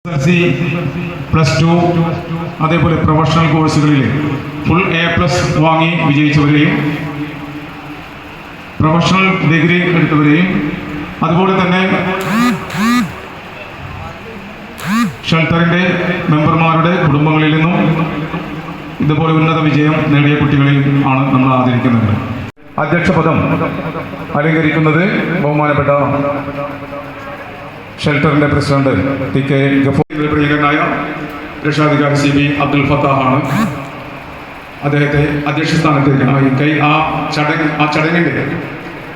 SSLC +2 അതേപോലെ professional കോഴ്സുകളിൽ full A+ വാങ്ങി വിജയിച്ചവരെയും പ്രൊഫഷണൽ ഡിഗ്രി എടുത്തവരെയും അതുപോലെ തന്നെ ഷെൽട്ടറിൻ്റെ മെമ്പർമാരുടെ കുടുംബങ്ങളിൽ നിന്നും ഇതുപോലെ ഉന്നത വിജയം നേടിയ കുട്ടികളെയും ആണ് നമ്മൾ ആദരിക്കുന്നത്. അധ്യക്ഷ പദം അലങ്കരിക്കുന്നത് ബഹുമാനപ്പെട്ട ഷെൽട്ടറിൻ്റെ പ്രസിഡന്റ് TK ഗഫൂർ പ്രിയങ്കരനായ രക്ഷാധികാരി CB അബ്ദുൽ ഫത്താഹാണ്. അദ്ദേഹത്തെ അധ്യക്ഷ സ്ഥാനത്തേക്ക് ആ ചടങ്ങിൻ്റെ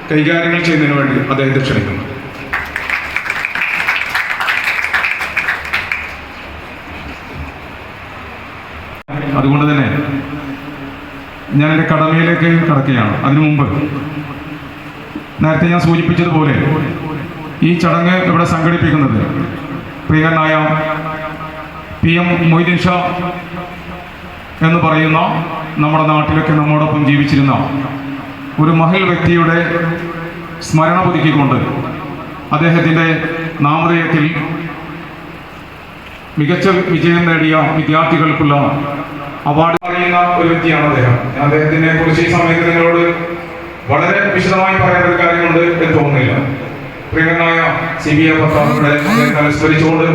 കൈകാര്യങ്ങൾ ചെയ്യുന്നതിന് വേണ്ടി അദ്ദേഹത്തെ ക്ഷണിക്കുന്നു. അതുകൊണ്ട് തന്നെ ഞാൻ എൻ്റെ കടമയിലേക്ക് കടക്കുകയാണ്. അതിനു മുമ്പ് നേരത്തെ ഞാൻ സൂചിപ്പിച്ചതുപോലെ ഈ ചടങ്ങ് ഇവിടെ സംഘടിപ്പിക്കുന്നത് പ്രിയങ്കരനായ PM മൊയ്തീൻ ഷാ എന്ന് പറയുന്ന നമ്മുടെ നാട്ടിലൊക്കെ നമ്മോടൊപ്പം ജീവിച്ചിരുന്ന ഒരു മഹൽ വ്യക്തിയുടെ സ്മരണ പുതുക്കിക്കൊണ്ട് അദ്ദേഹത്തിൻ്റെ നാമധേയത്തിൽ മികച്ച വിജയം നേടിയ വിദ്യാർത്ഥികൾക്കുള്ള അവാർഡ് അറിയുന്ന ഒരു വ്യക്തിയാണ് അദ്ദേഹം. അദ്ദേഹത്തിനെ കുറിച്ച് ഈ സമയത്ത് നിങ്ങളോട് വളരെ വിശദമായി പറയേണ്ട ഒരു കാര്യമുണ്ട് എന്ന് തോന്നുന്നില്ല. പ്രിയങ്കരനായ CB ഫത്താഹുടെ അനുസ്മരിച്ചുകൊണ്ട്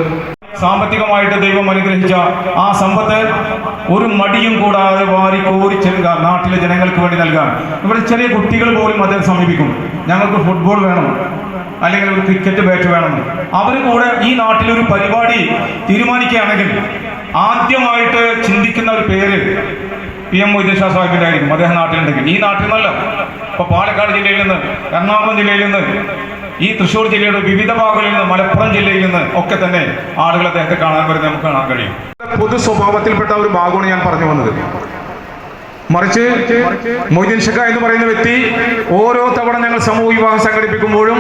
സാമ്പത്തികമായിട്ട് ദൈവം അനുഗ്രഹിച്ച ആ സമ്പത്ത് ഒരു മടിയും കൂടാതെ വാരി കോരി ചെല്ലുക നാട്ടിലെ ജനങ്ങൾക്ക് വേണ്ടി നൽകാൻ. ഇവിടെ ചെറിയ കുട്ടികൾ പോലും അദ്ദേഹം സമീപിക്കും, ഞങ്ങൾക്ക് ഫുട്ബോൾ വേണം അല്ലെങ്കിൽ ഒരു ക്രിക്കറ്റ് ബാറ്റ് വേണം. അവർ കൂടെ ഈ നാട്ടിലൊരു പരിപാടി തീരുമാനിക്കുകയാണെങ്കിൽ ആദ്യമായിട്ട് ചിന്തിക്കുന്ന ഒരു പേര് PM മൊയ്തീൻ ഷാ സാഹിബിൻ്റെ ആയിരിക്കും. അദ്ദേഹം നാട്ടിലുണ്ടെങ്കിൽ ഈ നാട്ടിൽ നിന്നല്ല, ഇപ്പോൾ പാലക്കാട് ജില്ലയിൽ നിന്ന്, എറണാകുളം ജില്ലയിൽ നിന്ന്, ഈ തൃശ്ശൂർ ജില്ലയുടെ വിവിധ ഭാഗങ്ങളിൽ നിന്ന്, മലപ്പുറം ജില്ലയിൽ നിന്ന് ഒക്കെ തന്നെ ആളുകൾ അദ്ദേഹത്തെ കാണാൻ വരുന്നത് നമുക്ക് കാണാൻ കഴിയും. പൊതു സ്വഭാവത്തിൽപ്പെട്ട ഒരു ഭാഗമാണ് ഞാൻ പറഞ്ഞു വന്നത്. മറിച്ച് മൊയ്തീൻ ഷാ എന്ന് പറയുന്ന വ്യക്തി ഓരോ തവണ ഞങ്ങൾ സമൂഹ വിവാഹം സംഘടിപ്പിക്കുമ്പോഴും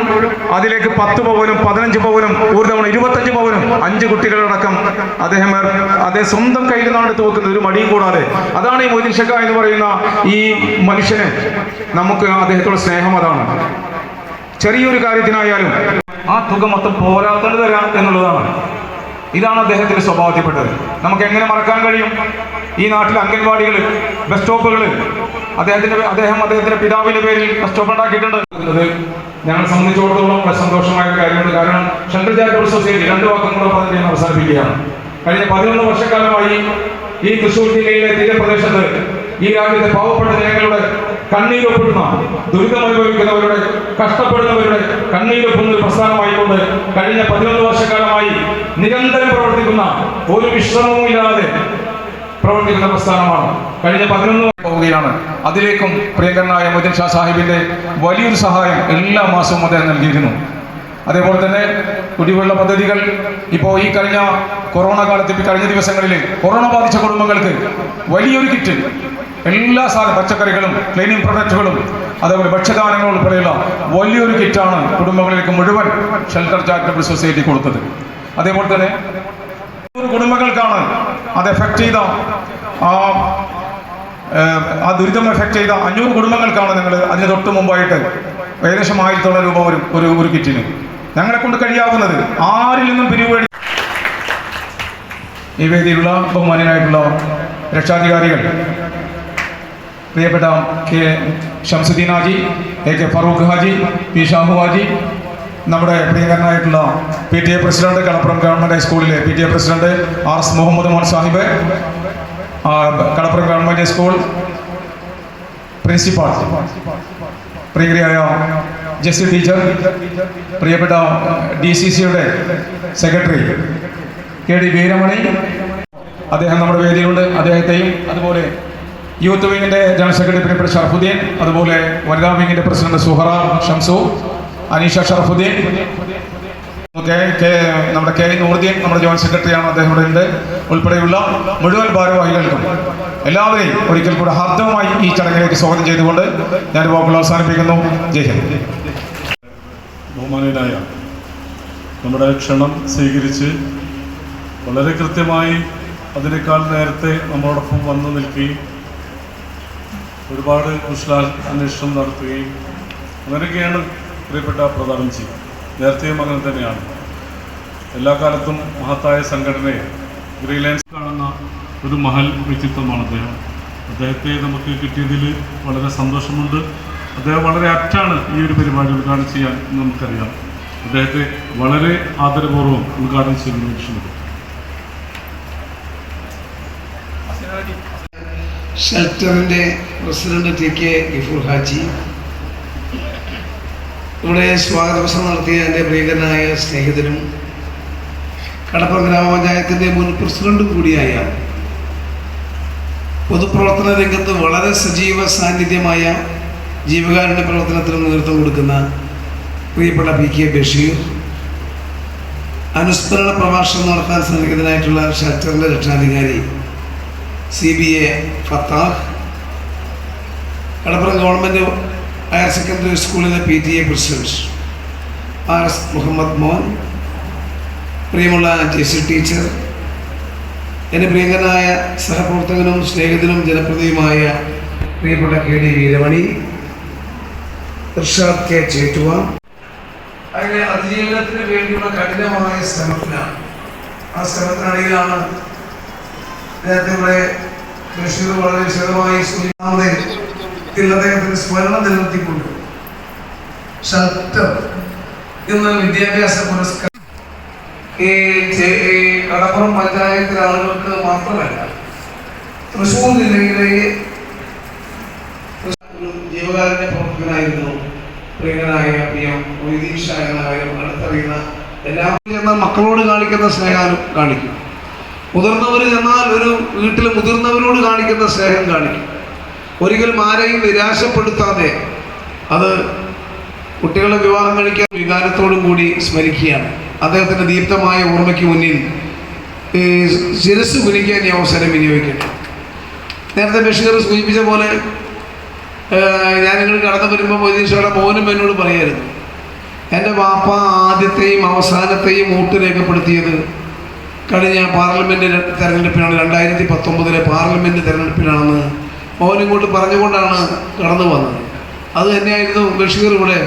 അതിലേക്ക് 10 പവനും 15 പവനും ഒരു തവണ 25 പവനും 5 കുട്ടികളടക്കം അദ്ദേഹം സ്വന്തം കയ്യിൽ നിന്നാണ് തോക്കുന്നത്, ഒരു മടിയും കൂടാതെ. അതാണ് ഈ മൊയ്തീൻ ഷാ എന്ന് പറയുന്ന ഈ മനുഷ്യന് നമുക്ക് അദ്ദേഹത്തോട് സ്നേഹം. അതാണ് ചെറിയൊരു കാര്യത്തിനായാലും ആ തുക മൊത്തം പോരാത്തത് തരാം എന്നുള്ളതാണ്. ഇതാണ് അദ്ദേഹത്തിന്റെ സ്വഭാവത്തിൽപ്പെട്ടത്. നമുക്ക് എങ്ങനെ മറക്കാൻ കഴിയും? ഈ നാട്ടിലെ അംഗൻവാടികൾ, ബസ് സ്റ്റോപ്പുകൾ അദ്ദേഹത്തിന്റെ പിതാവിന്റെ പേരിൽ ബസ് സ്റ്റോപ്പ് ഉണ്ടാക്കിയിട്ടുണ്ട്. ഞങ്ങളെ സംബന്ധിച്ചിടത്തോളം വളരെ സന്തോഷമായ കാര്യമുണ്ട്. കാരണം ഷെൽട്ടർ ചാരിറ്റബിൾ സൊസൈറ്റി 2 വാക്കും കൂടെ പറഞ്ഞ് ഞാൻ അവസാനിപ്പിക്കുകയാണ്. കഴിഞ്ഞ 11 വർഷക്കാലമായി ഈ തൃശ്ശൂർ ജില്ലയിലെ തീരപ്രദേശത്ത് ഈ രാജ്യത്തെ പാവപ്പെട്ട ജനങ്ങളുടെ കണ്ണീരൊപ്പിടുന്ന, ദുരിതമനുഭവിക്കുന്നവരുടെ, കഷ്ടപ്പെടുന്നവരുടെ കണ്ണീരൊപ്പുന്ന ഒരു പ്രസ്ഥാനമായിക്കൊണ്ട് കഴിഞ്ഞ 11 വർഷക്കാലമായി നിരന്തരം പ്രവർത്തിക്കുന്ന, ഒരു വിശ്രമവുമില്ലാതെ പ്രവർത്തിക്കുന്ന പ്രസ്ഥാനമാണ്. കഴിഞ്ഞ 11 പോവുകയാണ്. അതിലേക്കും പ്രിയങ്കരനായ മൊയ്തീൻ ഷാ സാഹിബിന്റെ വലിയൊരു സഹായം എല്ലാ മാസവും അദ്ദേഹം നൽകിയിരുന്നു. അതേപോലെ തന്നെ കുടിവെള്ള പദ്ധതികൾ ഇപ്പോൾ ഈ കഴിഞ്ഞ കൊറോണ കാലത്ത്, കഴിഞ്ഞ ദിവസങ്ങളിൽ കൊറോണ ബാധിച്ച കുടുംബങ്ങൾക്ക് വലിയൊരു കിറ്റ്, എല്ലാ പച്ചക്കറികളും ക്ലീനിങ് പ്രൊഡക്റ്റുകളും അതേപോലെ ഭക്ഷ്യധാന്യങ്ങൾ ഉൾപ്പെടെയുള്ള വലിയൊരു കിറ്റാണ് കുടുംബങ്ങളിലേക്ക് മുഴുവൻ ഷെൽട്ടർ ചാരിറ്റബിൾ സൊസൈറ്റി കൊടുത്തത്. അതേപോലെ തന്നെ കുടുംബങ്ങൾക്കാണ് അത് എഫക്ട് ചെയ്ത ആ ദുരിതം എഫക്ട് ചെയ്ത 500 കുടുംബങ്ങൾക്കാണ് ഞങ്ങൾ അതിന് തൊട്ട് മുമ്പായിട്ട് ഏകദേശം 1000 രൂപ ഒരു കിറ്റിന് ഞങ്ങളെ കൊണ്ട് കഴിയാവുന്നത്. ആരിൽ നിന്നും പിരിവ് ഈ വേദിയിലുള്ള ബഹുമാന്യനായിട്ടുള്ള രക്ഷാധികാരികൾ, പ്രിയപ്പെട്ട K Shamsuddin Haji, AK Farooq Haji, P Shahu Haji, നമ്മുടെ പ്രിയങ്കരനായിട്ടുള്ള PTA പ്രസിഡന്റ്, കടപ്പുറം ഗവൺമെൻറ് ഹൈസ്കൂളിലെ PTA president RS Muhammad Mon Sahib, Kadappuram government high school principal പ്രിയങ്കരയായ ജെസ്സി ടീച്ചർ, പ്രിയപ്പെട്ട DCCയുടെ സെക്രട്ടറി KD വീരമണി, അദ്ദേഹം നമ്മുടെ വേദിയിലുണ്ട്. അദ്ദേഹത്തെയും അതുപോലെ യൂത്ത് വിങ്ങിൻ്റെ ജനറൽ സെക്രട്ടറി പ്രിയപ്പെട്ട ഷറഫുദ്ദീൻ, അതുപോലെ വനിതാ വിങ്ങിൻ്റെ പ്രസിഡന്റ് സുഹറ ഷംസു, അനീഷ ഷറഫുദ്ദീൻ, നമ്മുടെ K നൂറുദ്ദീൻ നമ്മുടെ ജോയിന്റ് സെക്രട്ടറിയാണ്, അദ്ദേഹം ഇവിടെ ഉണ്ട്, ഉൾപ്പെടെയുള്ള മുഴുവൻ ഭാരവാഹികൾക്കും എല്ലാവരെയും ഒരിക്കൽ കൂടെ ഹാർദവമായി ഈ ചടങ്ങിലേക്ക് സ്വാഗതം ചെയ്തുകൊണ്ട് ഞാൻ വാക്കുകൾ അവസാനിപ്പിക്കുന്നു. ജയ് ഹിന്ദ്. ബഹുമാനീയനായ നമ്മുടെ ക്ഷണം സ്വീകരിച്ച് വളരെ കൃത്യമായി അതിനേക്കാൾ നേരത്തെ നമ്മളോടൊപ്പം വന്നു നിൽക്കുകയും ഒരുപാട് കുശലാന്വേഷണം നടത്തുകയും അങ്ങനെയൊക്കെയാണ് പ്രിയപ്പെട്ട പ്രധാനമന്ത്രി. നേരത്തെയും അങ്ങനെ തന്നെയാണ്. എല്ലാ കാലത്തും മഹത്തായ സംഘടനയെ ഗ്രീൻലാൻഡ്സ് കാണുന്ന ഒരു മഹൽ വ്യക്തിത്വമാണ് അദ്ദേഹം. അദ്ദേഹത്തെ നമുക്ക് കിട്ടിയതിൽ വളരെ സന്തോഷമുണ്ട്. അദ്ദേഹം വളരെ ആപ്റ്റാണ് ഈ ഒരു പരിപാടി ഉദ്ഘാടനം ചെയ്യാൻ എന്ന് നമുക്കറിയാം. അദ്ദേഹത്തെ വളരെ ആദരപൂർവ്വം ഉദ്ഘാടനം ചെയ്യുന്ന ലക്ഷ്യമുണ്ട്. ഷെൽട്ടറിൻ്റെ പ്രസിഡന്റ് TK ഗഫൂർ ഹാജി, ഇവിടെ സ്വാഗത പ്രസംഗം നടത്തിയ എൻ്റെ പ്രിയങ്കരനായ സ്നേഹിതനും കടപ്പുറം ഗ്രാമപഞ്ചായത്തിൻ്റെ മുൻ പ്രസിഡന്റും കൂടിയായ പൊതുപ്രവർത്തന രംഗത്ത് വളരെ സജീവ സാന്നിധ്യമായ ജീവകാരുണ്യ പ്രവർത്തനത്തിന് നേതൃത്വം കൊടുക്കുന്ന പ്രിയപ്പെട്ട PK ബഷീർ, അനുസ്മരണ പ്രഭാഷണം നടത്താൻ സന്നിഹിതനായിട്ടുള്ള ഷെൽട്ടറിൻ്റെ രക്ഷാധികാരി CBA ഫത്താഹ്, കടപ്പുറം ഗവൺമെൻറ് ഹയർ സെക്കൻഡറി സ്കൂളിലെ PTA പ്രസിഡന്റ് RS മുഹമ്മദ് മോൻ, പ്രിയമുള്ള JC ടീച്ചർ, എൻ്റെ പ്രിയങ്കരനായ സഹപ്രവർത്തകനും സ്നേഹിതനും ജനപ്രതിയുമായ പ്രിയപ്പെട്ട KD വീരമണി, ഇർഷാദ് K ചേറ്റുവ, അങ്ങനെ അതിജീവനത്തിന് വേണ്ടിയുള്ള കഠിനമായ ശ്രമത്തിലാണ്. ആ ശ്രമത്തിനിടയിലാണ് നേരത്തെ ഇവിടെ ബഷീർ വളരെ വിശദമായി അദ്ദേഹത്തിന്റെ സ്മരണം നിലനിർത്തിക്കൊണ്ട് ഷെൽട്ടർ എന്ന വിദ്യാഭ്യാസ പുരസ്കാരം ഈ കടപ്പുറം പഞ്ചായത്തിലെ ആളുകൾക്ക് മാത്രമല്ല, തൃശ്ശൂർ ജില്ലയിലെ ജീവകാരുണ്യ പ്രവർത്തകനായിരുന്നു പ്രിയങ്കരനായ PM മൊയ്തീൻ ഷാ എന്ന കാര്യം അടുത്തറിയുന്ന എല്ലാ മക്കളോട് കാണിക്കുന്ന സ്നേഹം കാണിക്കും. മുതിർന്നവർ ചെന്നാൽ ഒരു വീട്ടിൽ മുതിർന്നവരോട് കാണിക്കുന്ന സ്നേഹം കാണിക്കും. ഒരിക്കലും ആരെയും നിരാശപ്പെടുത്താതെ അത് കുട്ടികളെ വിവാഹം കഴിക്കാൻ വികാരത്തോടും കൂടി സ്മരിക്കുകയാണ്. അദ്ദേഹത്തിൻ്റെ ദീപ്തമായ ഓർമ്മയ്ക്ക് മുന്നിൽ ശിരസ് കുനിക്കാൻ ഈ അവസരം വിനിയോഗിക്കട്ടെ. നേരത്തെ ബഷീർ സൂചിപ്പിച്ച പോലെ ഞാനിങ്ങൾ കടന്നു വരുമ്പോൾ മൊയ്തീൻ മോനും എന്നോട് പറയായിരുന്നു, എൻ്റെ വാപ്പ ആദ്യത്തെയും അവസാനത്തെയും വോട്ട് രേഖപ്പെടുത്തിയത് കഴിഞ്ഞ പാർലമെൻറ്റ് തെരഞ്ഞെടുപ്പിനാണ്, 2019 പാർലമെൻറ്റ് തെരഞ്ഞെടുപ്പിനാണെന്ന് മോനിങ്ങോട്ട് പറഞ്ഞുകൊണ്ടാണ് കടന്നു വന്നത്. അത് തന്നെയായിരുന്നു ബഷീർ ഇവിടെ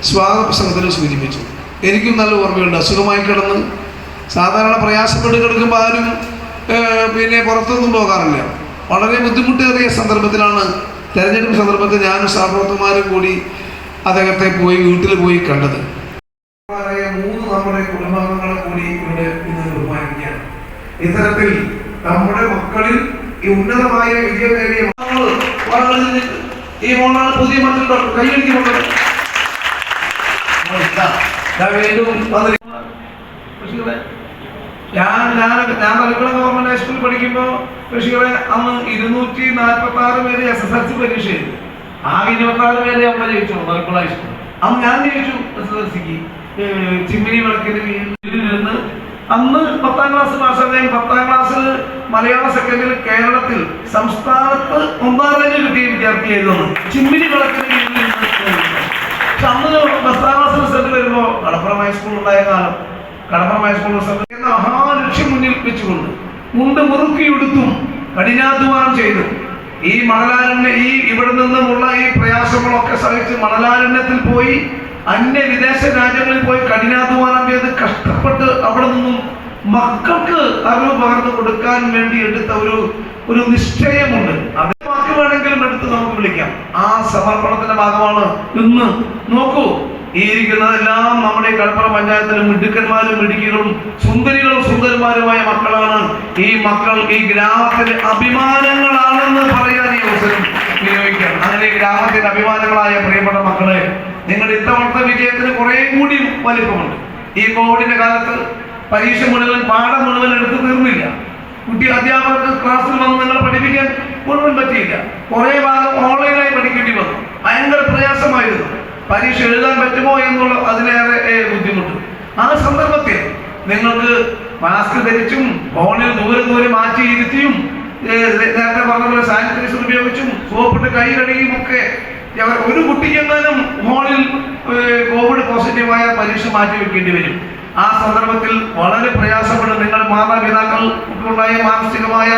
സ്വാഗത പ്രസംഗത്തിൽ സൂചിപ്പിച്ചു. എനിക്കും നല്ല ഓർമ്മയുണ്ട്. അസുഖമായി കിടന്ന് സാധാരണ പ്രയാസപ്പെട്ട് കിടക്കുമ്പോൾ ആരും പുറത്തൊന്നും പോകാറില്ല. വളരെ ബുദ്ധിമുട്ടേറിയ സന്ദർഭത്തിലാണ്, തെരഞ്ഞെടുപ്പ് സന്ദർഭത്തിൽ ഞാനും സഹപ്രവർത്തകന്മാരും കൂടി അദ്ദേഹത്തെ വീട്ടിൽ പോയി കണ്ടത്. 3 നമ്മുടെ കുടുംബാംഗങ്ങളെ കൂടി ഇവിടെ ഇന്ന് ബഹുമാനിക്കുകയാണ്. ഇത്തരത്തിൽ നമ്മുടെ മക്കളിൽ ഈ ഉന്നതമായ വിജയം നേടിയ ഈ മോളാണ് പുതിയ മക്കൾ കൈയടിക്കുന്നുണ്ട്. ഞാൻ തലക്കുളം ഗവൺമെന്റ് ഹൈസ്കൂളിൽ പഠിക്കുമ്പോൾ ബഷീറെ അന്ന് 246 പേര് SSLC പരീക്ഷ എഴുതി. ആകെ 26 പേരെ അവിടെ ജയിച്ചു തലക്കുളം ഹൈസ്കൂൾ. അന്ന് ഞാൻ ജയിച്ചു SSLCക്ക് ചിമ്മിനി വിളക്കിന് നിന്ന്. അന്ന് 10ാം ക്ലാസ് പാസ്സായ 10ാം ക്ലാസ്സിൽ മലയാള സെക്കൻഡിൽ കേരളത്തിൽ സംസ്ഥാനത്ത് 1ാം റാങ്ക് കിട്ടിയ വിദ്യാർത്ഥിയായിരുന്നു ചിമ്മിനി വിളക്കിന് കീഴിൽ. പക്ഷെ അന്ന് 10ാം ക്ലാസ് റിസൾട്ട് വരുമ്പോൾ കടപ്പുറം ഹൈസ്കൂൾ ഉണ്ടായ കാലം, കടപ്പുറം ഹൈസ്കൂൾ റിസൾട്ട് എന്ന മഹാലക്ഷ്യം മുന്നിൽ വെച്ചുകൊണ്ട് മുണ്ട് മുറുക്കിയെടുത്തും കഠിനാധ്വാനം ചെയ്തു ഈ മണലാരണ്യ ഇവിടെ നിന്നുമുള്ള ഈ പ്രയാസങ്ങളൊക്കെ സഹിച്ച് മണലാരണ്യത്തിൽ പോയി വിദേശ രാജ്യങ്ങളിൽ പോയി കഠിനാധ്വാനം ചെയ്ത് കഷ്ടപ്പെട്ട് അവിടെ നിന്നും മക്കൾക്ക് അറിവ് പകർന്നു കൊടുക്കാൻ വേണ്ടി എടുത്ത ഒരു നിശ്ചയമുണ്ട്. അത് ബാക്കി വേണമെങ്കിലും എടുത്ത് നമുക്ക് വിളിക്കാം. ആ സമർപ്പണത്തിന്റെ ഭാഗമാണ് ഇന്ന്. നോക്കൂ, ഈ ഇരിക്കുന്നതെല്ലാം നമ്മുടെ കടപ്പുറം പഞ്ചായത്തിലെ മിടുക്കന്മാരും മിടുക്കികളും സുന്ദരികളും സുന്ദരന്മാരുമായ മക്കളാണ്. ഈ മക്കൾ ഈ ഗ്രാമത്തിന്റെ അഭിമാനങ്ങളാണെന്ന് പറയാൻ ഈ അവസരം വിനിയോഗിക്കാം. അങ്ങനെ ഈ ഗ്രാമത്തിന്റെ അഭിമാനങ്ങളായ പ്രിയപ്പെട്ട മക്കളെ, നിങ്ങളുടെ ഇത്തവണത്തെ വിജയത്തിന് കുറെ കൂടി വലിപ്പമുണ്ട്. ഈ കോവിഡിന്റെ കാലത്ത് പരീക്ഷ മുഴുവൻ പാഠം മുഴുവൻ എടുത്തു തീർന്നില്ല. അധ്യാപകർക്ക് ക്ലാസ്സിൽ വന്ന് നിങ്ങൾ പഠിപ്പിക്കാൻ മുഴുവൻ പറ്റിയില്ല. കുറെ ഭാഗം ഓൺലൈനായി പഠിക്കേണ്ടി വന്നു. ഭയങ്കര പ്രയാസമായിരുന്നു. പരീക്ഷ എഴുതാൻ പറ്റുമോ എന്നുള്ള അതിലേറെ ബുദ്ധിമുട്ട്. ആ സന്ദർഭത്തിൽ നിങ്ങൾക്ക് മാസ്ക് ധരിച്ചും ഫോണിൽ ദൂരെ മാറ്റി ഇരുത്തിയും നേരത്തെ പറഞ്ഞ പോലെ സാനിറ്റൈസർ ഉപയോഗിച്ചും സോപ്പിട്ട് കൈ കഴുകിയും ഒക്കെ ഒരു കുട്ടിക്കെങ്ങാനും ഫോണിൽ കോവിഡ് പോസിറ്റീവായ പരീക്ഷ മാറ്റി വെക്കേണ്ടി വരും. ആ സന്ദർഭത്തിൽ വളരെ പ്രയാസപ്പെടും. നിങ്ങൾ മാതാപിതാക്കൾക്കുണ്ടായ മാനസികമായ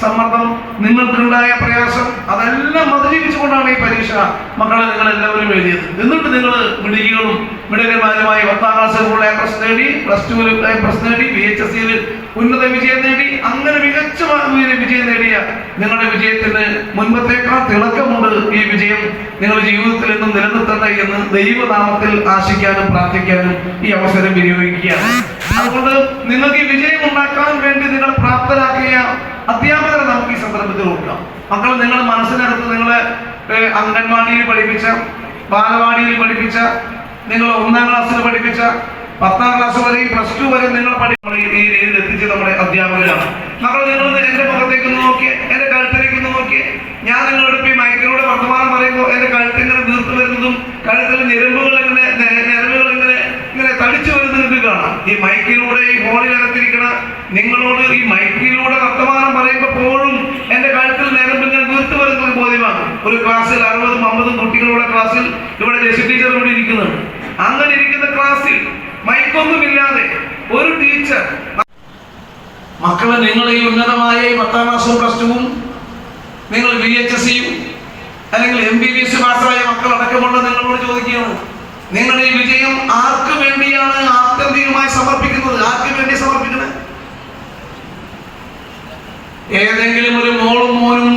സമ്മർദ്ദം, നിങ്ങൾക്കുണ്ടായ പ്രയാസം, അതെല്ലാം അതിജീവിച്ചുകൊണ്ടാണ് ഈ പരീക്ഷ മക്കളെ നിങ്ങൾ എല്ലാവരും എഴുതിയത്. എന്നിട്ട് നിങ്ങൾ മിടുകികളും മിടുകന്മാരുമായി 10ാം ക്ലാസ് A+ നേടി, +2 A+ നേടി, VHSC ഉന്നത വിജയം നേടി, അങ്ങനെ മികച്ച വിജയം നേടിയ നിങ്ങളുടെ വിജയത്തിന് മുൻപത്തേക്കാൾ തിളക്കമുണ്ട്. ഈ വിജയം നിങ്ങളുടെ ജീവിതത്തിൽ നിന്നും നിലനിർത്തട്ടെ എന്ന് ദൈവനാമത്തിൽ ആശിക്കാനും പ്രാർത്ഥിക്കാനും ഈ അവസരം വിനിയോഗിക്കുകയാണ്. അതുകൊണ്ട് നിങ്ങൾക്ക് ഈ വിജയം ഉണ്ടാക്കാൻ വേണ്ടി നിങ്ങൾ പ്രാപ്തരാക്കിയ അധ്യാപകരെ നമുക്ക് ഈ സന്ദർഭത്തിൽ കൊടുക്കാം. മക്കൾ, നിങ്ങൾ മനസ്സിനകത്ത് നിങ്ങളെ അംഗൻവാടിയിൽ പഠിപ്പിച്ച, ബാലവാടിയിൽ പഠിപ്പിച്ച, നിങ്ങൾ 1ാം ക്ലാസ്സിൽ പഠിപ്പിച്ച, 10ാം ക്ലാസ് വരെയും +2 വരെ നിങ്ങൾ ഈ രീതിയിൽ എത്തിച്ച് നമ്മുടെ അധ്യാപകരാണ്. മക്കൾ, നിങ്ങൾ എന്റെ മുഖത്തേക്ക് നോക്കിയേ, എന്റെ കഴുത്തിലേക്ക് നോക്കിയേ. ഞാൻ നിങ്ങളോട് ഈ മൈക്കിലൂടെ വർത്തമാനം പറയുമ്പോൾ എന്റെ കഴുത്തിങ്ങനെ വീർത്ത് വരുന്നതും കഴുത്തിൽ ഞരമ്പുകൾ ഇങ്ങനെ തടിച്ചു വരുന്നത് നിങ്ങൾക്ക് കാണാം. ഈ മൈക്കിലൂടെ, ഈ ഫോണിനകത്തിരിക്കണ നിങ്ങളോട് ഈ മൈക്കിലൂടെ വർത്തമാനം പറയുമ്പോഴും എന്റെ കഴുത്തിൽ ഞരമ്പ് ഇങ്ങനെ വീർത്ത് വരുന്നത് ബോധ്യമാണ്. ഒരു ക്ലാസ്സിൽ 60ഉം 50ഉം കുട്ടികളുടെ ക്ലാസ്സിൽ ഇവിടെ ജെസി ടീച്ചർ കൂടി ഇരിക്കുന്നുണ്ട്. അങ്ങനെ ഇരിക്കുന്ന ക്ലാസ്സിൽ മൈക്കൊന്നുമില്ലാതെ ഒരു ടീച്ചർ മക്കളെ, നിങ്ങൾ ഈ ഉന്നതമായ 10ാം ക്ലാസ്സും +2ഉം നിങ്ങൾ VHSCയും അല്ലെങ്കിൽ MBBS പാസ്സായ മക്കളടക്കമുള്ള നിങ്ങളോട് ചോദിക്കുകയാണ്, നിങ്ങൾ ഈ വിജയം ആർക്ക് വേണ്ടിയാണ് ആത്യന്തികമായി സമർപ്പിക്കുന്നത്? ആർക്ക് വേണ്ടി സമർപ്പിക്കുന്നത്? ഏതെങ്കിലും ഒരു മോളും മോനും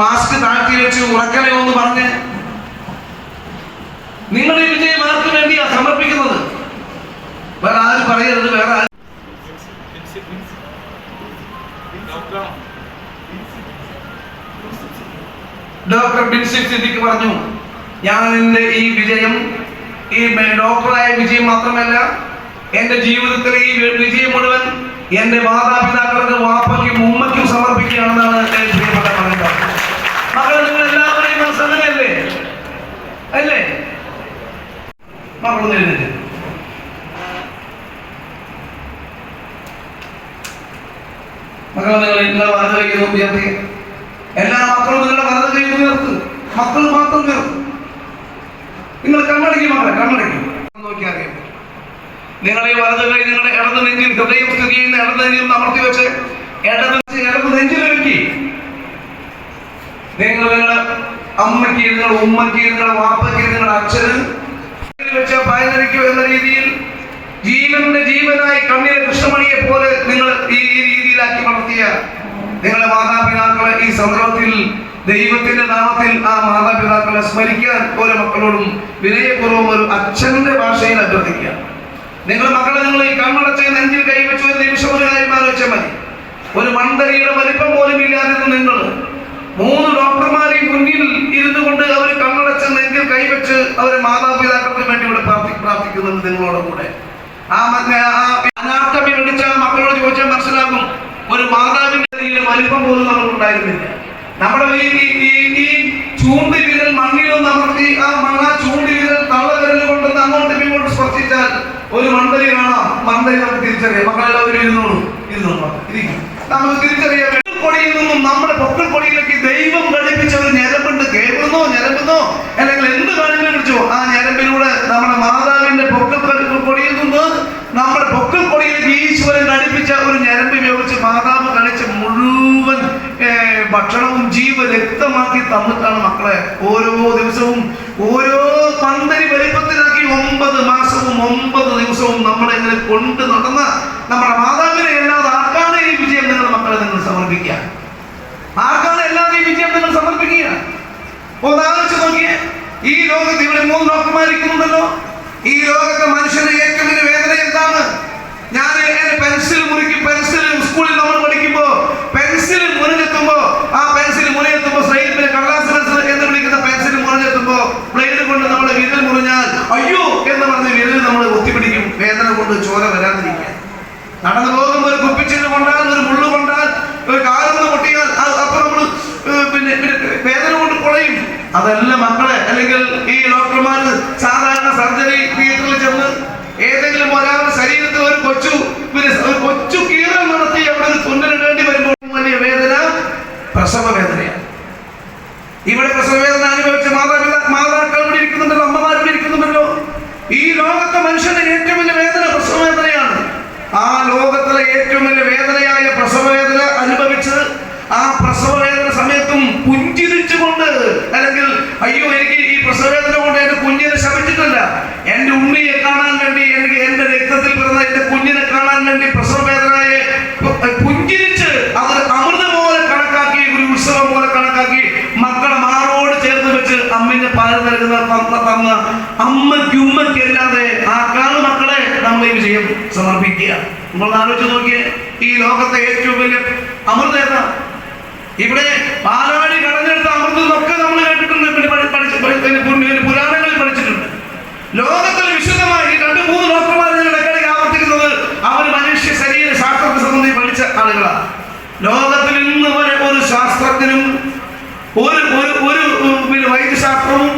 മാസ്ക് താഴ്ത്തി വെച്ച് ഉറക്കലോ എന്ന് പറഞ്ഞ് നിങ്ങൾ ഈ വിജയം ആർക്ക് വേണ്ടിയാ സമർപ്പിക്കുന്നത്? വേറെ ആരും പറയരുത്. വേറെ ഡോക്ടർ ബിൻസി സിദ്ദിഖ് പറഞ്ഞു, ഞാൻ എൻ്റെ ഈ വിജയം, ഈ ഡോക്ടറായ വിജയം മാത്രമല്ല, എൻ്റെ ജീവിതത്തിലെ ഈ വിജയം മുഴുവൻ എൻ്റെ മാതാപിതാക്കൾക്ക്, വാപ്പയ്ക്കും ഉമ്മയ്ക്കും സമർപ്പിക്കുകയാണെന്നാണ് പ്രിയപ്പെട്ട പറയുന്നത്. മക്കൾ, നിങ്ങൾ എല്ലാവരെയും മനസ്സല്ലേ അല്ലേ? മക്കളൊന്നും എഴുന്നേറ്റ്. മക്കൾ, നിങ്ങൾ വലത് കൈ ഉയർത്തി. എല്ലാ മക്കളും നിങ്ങളുടെ വലത് കൈ ഉയർത്ത്. മക്കൾ മാത്രം ഉയർത്തും. നിങ്ങൾ കണ്ണടക്കി മക്കളെ, കണ്ണടക്കി നോക്കി അറിയാം. നിങ്ങൾ ഈ വലത് കൈ നിങ്ങളുടെ ഇടത് നെഞ്ചിൽ, ഹൃദയം സ്ഥിതി ചെയ്യുന്ന ഇടത് നെഞ്ചിൽ അമർത്തി വെച്ച് ഇടത് നെഞ്ചിലൊരുക്കി നിങ്ങൾ നിങ്ങളുടെ അമ്മയ്ക്ക്, നിങ്ങളുടെ ഉമ്മയ്ക്ക്, നിങ്ങളുടെ വാപ്പയ്ക്ക്, നിങ്ങളുടെ അച്ഛന് വെച്ച് ഭയന്നിരിക്കുക എന്ന രീതിയിൽ ജീവന്റെ ജീവനായി കണ്ണിലെ കൃഷ്ണമണിയെ പോലെ നിങ്ങൾ ഈ രീതിയിലാക്കി വളർത്തിയ നിങ്ങളുടെ മാതാപിതാക്കളെ ഈ സന്ദർഭത്തിൽ ദൈവത്തിന്റെ നാമത്തിൽ ആ മാതാപിതാക്കളെ സ്മരിക്കാൻ ഓരോ മക്കളോടും വിനയപൂർവ്വം ഒരു അച്ഛന്റെ ഭാഷയിൽ അഭ്യർത്ഥിക്കുക. നിങ്ങൾ മക്കളെ, നിങ്ങൾ ഈ കണ്ണടച്ച് നെഞ്ചിൽ കൈവച്ചു ഒരു നിമിഷം ഒരു കാര്യം ആലോചിച്ചാൽ മതി. ഒരു മൺതരിയുടെ വലിപ്പം പോലും ഇല്ലാതിരുന്നു നിങ്ങൾ 3 ഡോക്ടർമാരെയും മുന്നിൽ ഇരുന്നു കൊണ്ട് അവർ കണ്ണടച്ച് നെഞ്ചിൽ കൈവച്ച് അവരെ മാതാപിതാക്കൾക്ക് വേണ്ടി ഇവിടെ പ്രാർത്ഥിക്കുന്നുണ്ട് നിങ്ങളോട് കൂടെ. ആ അനാട്ടമി വിളിച്ച മക്കളോട് ചോദിച്ചാൽ മനസ്സിലാകും, ഒരു മാതാവിന്റെ വലിപ്പം പോലും നമുക്കുണ്ടായിരുന്നില്ല. നമ്മുടെ ഈ ചൂണ്ടി വിരൽ മണ്ണിലൊന്ന് അമർത്തി ആ ചൂണ്ടി വിരൽ തള്ളവിരൽ കൊണ്ടൊന്ന് അങ്ങോട്ടും ഇങ്ങോട്ട് സ്പർശിച്ചാൽ ഒരു മൺതരി കാണാം. മൺതരി നമുക്ക് തിരിച്ചറിയാം. മക്കളെല്ലാവരും ഇരുന്നോളൂ, നമുക്ക് തിരിച്ചറിയാം. പൊടിയിൽ നിന്നും നമ്മുടെ പൊക്കൽ പൊടിയിലേക്ക് ദൈവം ഘടിപ്പിച്ച ഒരു ഞരമ്പുണ്ട്. ഞരമ്പെന്നോ അല്ലെങ്കിൽ എന്ത് കാര്യങ്ങൾ വിളിച്ചോ, ആ ഞരമ്പിലൂടെ നമ്മുടെ മാതാവിന്റെ പൊക്കൽ പൊടിയിൽ നിന്ന് നമ്മുടെ പൊക്കൽ പൊടിയിലേക്ക് ഈശ്വരൻ ഘടിപ്പിച്ച ഒരു ഞരമ്പ് ഉപയോഗിച്ച് മാതാവ് കളിച്ച മുഴുവൻ ഭക്ഷണവും രക്തമാക്കി തന്നിട്ടാണ് മക്കളെ ഓരോ ദിവസവും ഓരോ പന്തരി വലിപ്പത്തിലാക്കി 9 മാസവും 9 ദിവസവും നമ്മളെ ഇങ്ങനെ കൊണ്ടു നടന്ന നമ്മുടെ മാതാവിനെ അല്ലാതെ ആർക്കാണ് ഈ വിജയം നിങ്ങൾ മക്കളെ നിങ്ങൾ സമർപ്പിക്കുക? ആർക്കാണ് അല്ലാതെ ഈ വിജയം നിങ്ങൾ സമർപ്പിക്കുക? ഒന്ന് ആലോചിച്ച് നോക്കിയേ. ഈ ലോകത്ത് ഇവിടെ 3 ഡോക്ടർമാരിക്കുന്നുണ്ടല്ലോ. ഈ ലോകത്തെ മനുഷ്യന് ഏറ്റവും വലിയ വേദന എന്താണ്? ഞാൻ എന്റെ പെൻസിൽ മുറിക്കും. പെൻസിൽ സ്കൂളിൽ നമ്മൾ പഠിക്കുമ്പോ പെൻസിൽ മുറിഞ്ഞെത്തുമ്പോ സ്ലൈഡിൽ കടലാസ് പെൻസിൽ എന്ന് വിളിക്കുന്ന പെൻസിൽ മുറിഞ്ഞെത്തുമ്പോ ബ്ലേഡ് കൊണ്ട് നമ്മുടെ വിരൽ മുറിഞ്ഞാൽ അയ്യോ എന്ന് പറഞ്ഞ് വിരൽ നമ്മൾ ഒത്തിപ്പിടിക്കും, വേദന കൊണ്ട് ചോര വരാതിരിക്കാൻ. നടന്നു പോകുമ്പോൾ ഒരു കുപ്പിച്ചിന് കൊണ്ടാൽ, ഒരു മുള്ളു കൊണ്ടാൽ, ഒരു കാലൊന്ന് പൊട്ടിയാൽ അപ്പൊ നമ്മൾ പിന്നെ വേദന കൊണ്ട് പൊളയും. അതല്ല മക്കളെ. അല്ലെങ്കിൽ ഈ ഡോക്ടർമാർ സാധാരണ സർജറി തിയേറ്ററിൽ ചെന്ന് ഏതെങ്കിലും അയ്യോ എനിക്ക് ഈ പ്രസവവേദന കൊണ്ട് എന്റെ കുഞ്ഞിനെ ശപിച്ചിട്ടില്ല, എന്റെ ഉണ്ണിയെ കാണാൻ വേണ്ടി, എനിക്ക് എന്റെ രക്തത്തിൽ പിറന്ന എന്റെ കുഞ്ഞിനെ കാണാൻ വേണ്ടി പ്രസവവേദനയെ പുഞ്ചിരിച്ച് അത് അമൃത പോലെ കണക്കാക്കി, ഒരു ഉത്സവം പോലെ കണക്കാക്കി മക്കളെ മാറോട് ചേർത്ത് വെച്ച് അമ്മന്റെ പാല് നൽകുന്ന തന്ന അമ്മയ്ക്ക് അല്ലാതെ ആർക്കാണ് മക്കളെ നമ്മൾ ഈ വിജയം സമർപ്പിക്കുക? നമ്മൾ ആലോചിച്ച് നോക്കിയേ, ഈ ലോകത്തെ ഏറ്റവും വലിയ അമൃത ഇവിടെ പാലാടി കടഞ്ഞെടുത്ത അമൃതെന്നൊക്കെ നമ്മൾ കേട്ടിട്ടുണ്ട്, പുരാണങ്ങളിൽ പഠിച്ചിട്ടുണ്ട്. ലോകത്തിൽ വിശുദ്ധമായി 2-3 ഡോക്ടർമാർ ഇടയ്ക്കിടയ്ക്ക് ആവർത്തിക്കുന്നത് അവർ മനുഷ്യ ശരീര ശാസ്ത്രത്തെ സംബന്ധിച്ച് പഠിച്ച ആളുകളാണ്. ലോകത്തിൽ ഇന്ന് വരെ ഒരു ശാസ്ത്രജ്ഞനും ഒരു വൈദ്യശാസ്ത്രവും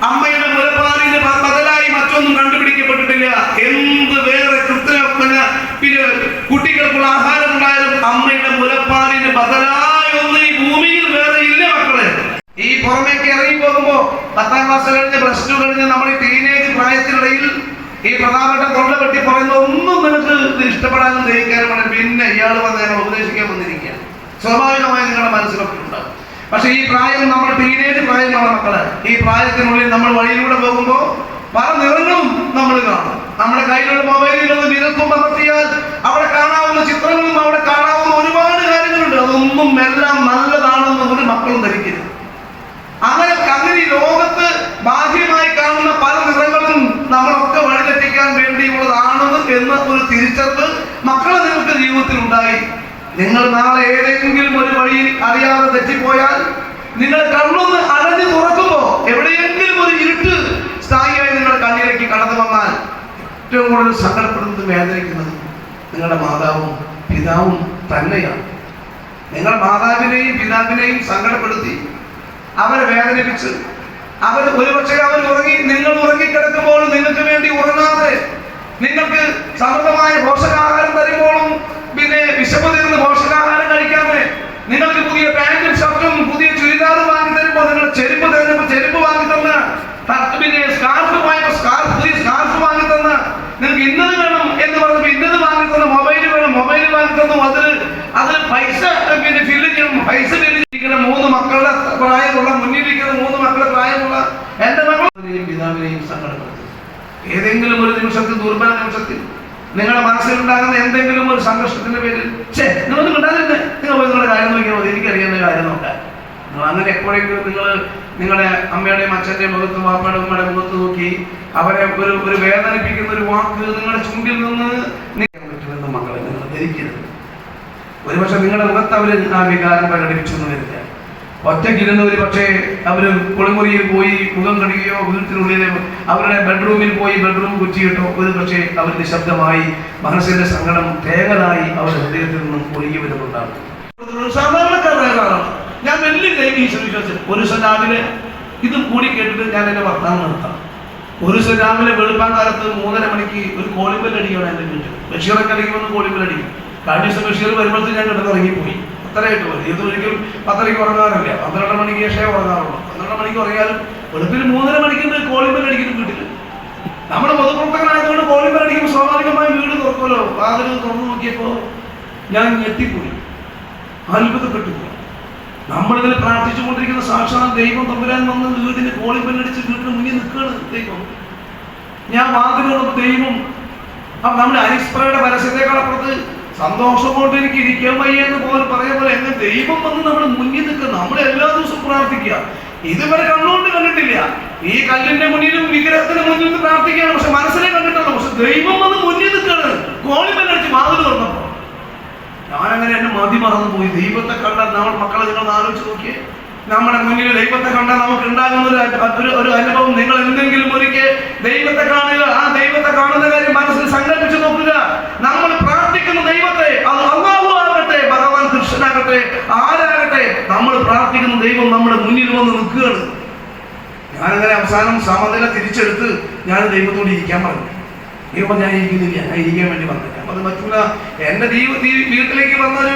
അമ്മയുടെ മുലപ്പാലിന് ബദലായി മറ്റൊന്നും കണ്ടുപിടിക്കപ്പെട്ടിട്ടില്ല. എന്ത് വേറെ പിന്നെ കുട്ടികൾക്കുള്ള ആഹാരം ഉണ്ടായാലും അമ്മയുടെ മുലപ്പാലിന് ബദലായി ഒന്നും ഈ ഭൂമിയിൽ വേറെ ഇല്ല മക്കളെ. ഈ പുറമേക്ക് ഇറങ്ങി പോകുമ്പോ 10ാം ക്ലാസ് കഴിഞ്ഞ് +2 കഴിഞ്ഞ് നമ്മൾ ഈ ടീനേജ് പ്രായത്തിനിടയിൽ ഈ പ്രധാനപ്പെട്ട തൊണ്ട വെട്ടി പറയുന്ന ഒന്നും നിനക്ക് ഇഷ്ടപ്പെടാനും ഗ്രഹിക്കാനും പിന്നെ ഇയാൾ വന്ന് ഞങ്ങൾ ഉപദേശിക്കാൻ വന്നിരിക്കുക സ്വാഭാവികമായി നിങ്ങളുടെ മനസ്സിലൊക്കെ ഉണ്ടാകും. പക്ഷെ ഈ പ്രായം നമ്മൾ ടീനേജ് പ്രായമാണ് മക്കളെ. ഈ പ്രായത്തിനുള്ളിൽ നമ്മൾ വഴിയിലൂടെ പോകുമ്പോ പല നിറങ്ങളും നമ്മൾ കാണും. നമ്മുടെ കയ്യിലുള്ള മൊബൈലിലൊന്ന് വിരൽക്കും അമർത്തിയാൽ അവിടെ കാണാവുന്ന ചിത്രങ്ങളും അവിടെ കാണാവുന്ന ഒരുപാട് കാര്യങ്ങളുണ്ട്. അതൊന്നും എല്ലാം നല്ലതാണെന്ന് ഒരു മക്കളും ധരിക്കരുത്. അങ്ങനെ ഈ ലോകത്ത് ബാഹ്യമായി കാണുന്ന പല നിറങ്ങളും നമ്മളൊക്കെ വഴിതെറ്റിക്കാൻ വേണ്ടിയുള്ളതാണെന്ന് എന്ന ഒരു തിരിച്ചറിവ് മക്കളെ നിങ്ങൾക്ക് ജീവിതത്തിൽ ഉണ്ടായി. നിങ്ങൾ നാളെ ഏതെങ്കിലും ഒരു വഴിയിൽ അറിയാതെ തെറ്റിപ്പോയാൽ നിങ്ങൾ കണ്ണൊന്ന് അടഞ്ഞു തുറക്കുമ്പോ എവിടെയെങ്കിലും ഒരു ഇരുട്ട് സ്ഥായിയായി നിങ്ങളുടെ കണ്ണിലേക്ക് കടന്നു വന്നാൽ ഏറ്റവും കൂടുതൽ സങ്കടപ്പെടുന്നത്, വേദനിക്കുന്നത് നിങ്ങളുടെ മാതാവും പിതാവും തന്നെയാണ്. നിങ്ങൾ മാതാവിനെയും പിതാവിനെയും സങ്കടപ്പെടുത്തി അവരെ വേദനിപ്പിച്ച് അവർ ഒരുപക്ഷെ അവർ നിങ്ങൾ ഉറങ്ങിക്കിടക്കുമ്പോൾ നിങ്ങൾക്ക് വേണ്ടി ഉറങ്ങാതെ നിങ്ങൾക്ക് സമൃദ്ധമായ പോഷകാഹാരം തരുമ്പോഴും പിന്നെ വിശപ്പ് തീർന്ന് പോഷകാഹാരം കഴിക്കാതെ നിങ്ങൾക്ക് പുതിയ പാന്റും ഷർട്ടും പുതിയ ചുരിദാറും വാങ്ങി തരുമ്പോൾ നിങ്ങൾ ചെരുപ്പ് തരുമ്പോൾ ചെരുപ്പ് വാങ്ങി തന്ന് പിന്നെ പുതിയ സ്കാർഫ് വാങ്ങി തന്ന് നിങ്ങൾക്ക് ഇന്നത് വേണം എന്ന് പറഞ്ഞപ്പോൾ ഇന്നത് വാങ്ങി തന്നു, മൊബൈൽ വേണം മൊബൈൽ വാങ്ങി തന്നു, അതിൽ പൈസ പിന്നെ ഫില്ല് ചെയ്യണം, പൈസ ഫില്ല് ചെയ്യണം. 3 മക്കളുടെ പ്രായമുള്ള മുന്നിലിരിക്കുന്ന 3 മക്കളുടെ പ്രായമുള്ള എന്റെ മക്കളെയും പിതാവിനെയും സങ്കടപ്പെടുത്തും. ഏതെങ്കിലും ഒരു നിമിഷത്തിൽ, ദുർബല നിമിഷത്തിൽ നിങ്ങളുടെ മനസ്സിലുണ്ടാകുന്ന എന്തെങ്കിലും ഒരു സംഘർഷത്തിന്റെ പേരിൽ നിങ്ങളൊന്നും ഉണ്ടാകില്ല, നിങ്ങൾ പോയി നിങ്ങളുടെ കാര്യം നോക്കിയാൽ മതി, എനിക്കറിയാവുന്ന കാര്യം നോക്കാൻ. നിങ്ങൾ അങ്ങനെ എപ്പോഴെങ്കിലും നിങ്ങളുടെ അമ്മയുടെയും അച്ഛൻ്റെയും മുഖത്ത് വാപ്പയുടെ ഉമ്മയുടെ മുഖത്ത് നോക്കി അവരെ ഒരു വേദനിപ്പിക്കുന്ന ഒരു വാക്ക് നിങ്ങളുടെ ചുണ്ടിൽ നിന്ന് പറ്റുമെന്ന് മക്കളെ നിങ്ങൾ ധരിക്കരുത്. ഒരുപക്ഷെ നിങ്ങളുടെ മുഖത്ത് അവർ ആ വികാരം പ്രകടിപ്പിച്ചെന്ന് വരില്ല. ഒറ്റയ്ക്കിരുന്ന് ഒരു പക്ഷേ അവർ കുളിമുറിയിൽ പോയി മുഖം കഴുകുകയോ വീട്ടിനുള്ളിൽ അവരുടെ ബെഡ്റൂമിൽ പോയി ബെഡ്റൂം കുറ്റിയിട്ടോ ഒരു പക്ഷേ അവർ നിശബ്ദമായി മനസ്സിന്റെ സങ്കടം തേങ്ങലായി അവരുടെ ഹൃദയത്തിൽ നിന്നും ഒഴുകി വരുന്നുണ്ടാകും. സാധാരണക്കാരാണ്. ഞാൻ വലിയ വിശ്വസിച്ചു ഒരു ദിവസം രാവിലെ ഇതും കൂടി കേട്ടിട്ട് ഞാൻ എന്റെ വർത്തമാനം നടത്താം. ഒരു ദിവസം രാവിലെ വെളുപ്പാൻ കാലത്ത് 3:30 മണിക്ക് ഒരു കോളിബെൽ അടിക്കുകയാണ് എൻ്റെ വീട്ടിൽ. ബഷീറൊക്കെ അടിക്കുമ്പോൾ കോളിബെൽ അടിക്കും. കഴിഞ്ഞ ദിവസം ബഷീർ വരുമ്പോഴത്തേക്ക് ഞാൻ കിടന്നിറങ്ങിപ്പോയി. അത്രയായിട്ട് വരും. ഇത് ഒരിക്കലും 10:30 ഉറങ്ങാറില്ല, 12 മണിക്ക് ശേഷമേ ഉറങ്ങാറുള്ളൂ. 12 മണിക്ക് ഉറങ്ങിയാലും വെളുപ്പിൽ 3:30 മണിക്ക് കോളിബെൽ അടിക്കുന്നു വീട്ടിൽ. നമ്മുടെ പൊതുപ്രവർത്തകനായതുകൊണ്ട് കോളിബെൽ അടിക്കുമ്പോൾ സ്വാഭാവികമായി വീട് തുറക്കുമല്ലോ. വാതിൽ തുറന്നു നോക്കിയപ്പോൾ ഞാൻ ഞെട്ടിപ്പോയി, അത്ഭുതപ്പെട്ടുപോയി. നമ്മളിതിൽ പ്രാർത്ഥിച്ചുകൊണ്ടിരിക്കുന്ന സാക്ഷാൽ ദൈവം തമ്പുരാൻ വന്ന് വീടിന് കോളിബെൽ അടിച്ച് വീടിന് മുന്നിൽ നിൽക്കുകയാണ് ദൈവം. ഞാൻ വാതിലുള്ളപ്പോൾ ദൈവം നമ്മുടെ അരിസ്പ്രയുടെ പരസ്യത്തെക്കാളപ്പുറത്ത് സന്തോഷം കൊണ്ട് എനിക്ക് ഇരിക്കാൻ വയ്യെന്ന് പോലെ പറയുന്ന പോലെ എങ്ങനെ ദൈവം വന്ന് നമ്മുടെ മുന്നിൽ നിൽക്കുക. നമ്മൾ എല്ലാ ദിവസവും പ്രാർത്ഥിക്കുക. ഇതുവരെ കണ്ണുകൊണ്ട് കണ്ടിട്ടില്ല. ഈ കല്ലിന്റെ മുന്നിലും വിഗ്രഹത്തിന്റെ മുന്നിൽ നിന്ന് പ്രാർത്ഥിക്കുകയാണ്, പക്ഷെ മനസ്സിനെ കണ്ടിട്ടുള്ളൂ. പക്ഷെ ദൈവം വന്ന് മുന്നിൽ നിൽക്കുകയാണ്. കോളിബെൽ അടിച്ച് വാതിൽ തുറന്നപ്പോ ഞാനങ്ങനെ എന്നെ മതി മറന്നു പോയി. ദൈവത്തെ കണ്ടാൽ നമ്മൾ മക്കളെ നിങ്ങൾ ആലോചിച്ച് നോക്കിയേ, നമ്മുടെ മുന്നിൽ ദൈവത്തെ കണ്ടാൽ നമുക്ക് ഉണ്ടാകുന്ന ഒരു അനുഭവം. നിങ്ങൾ എന്തെങ്കിലും ഒരിക്കൽ ദൈവത്തെ കാണുക, ആ ദൈവത്തെ കാണുന്ന കാര്യം മനസ്സിൽ സങ്കല്പിച്ച് നോക്കുക. നമ്മൾ പ്രാർത്ഥിക്കുന്ന ദൈവത്തെ, അത് അല്ലാഹു ആകട്ടെ, ഭഗവാൻ കൃഷ്ണനാകട്ടെ, ആരാകട്ടെ, നമ്മൾ പ്രാർത്ഥിക്കുന്ന ദൈവം നമ്മുടെ മുന്നിൽ വന്ന് നിൽക്കുകയാണ്. ഞാനങ്ങനെ അവസാനം സമനില തിരിച്ചെടുത്ത് ഞാൻ ദൈവത്തോട് ഇരിക്കാൻ പറഞ്ഞു. ദൈവം ഞാൻ ഇരിക്കുന്നില്ല, ഞാൻ ഇരിക്കാൻ വേണ്ടി വന്നില്ല. അത് പറ്റൂല. എന്റെ വീട്ടിലേക്ക് വന്നൊരു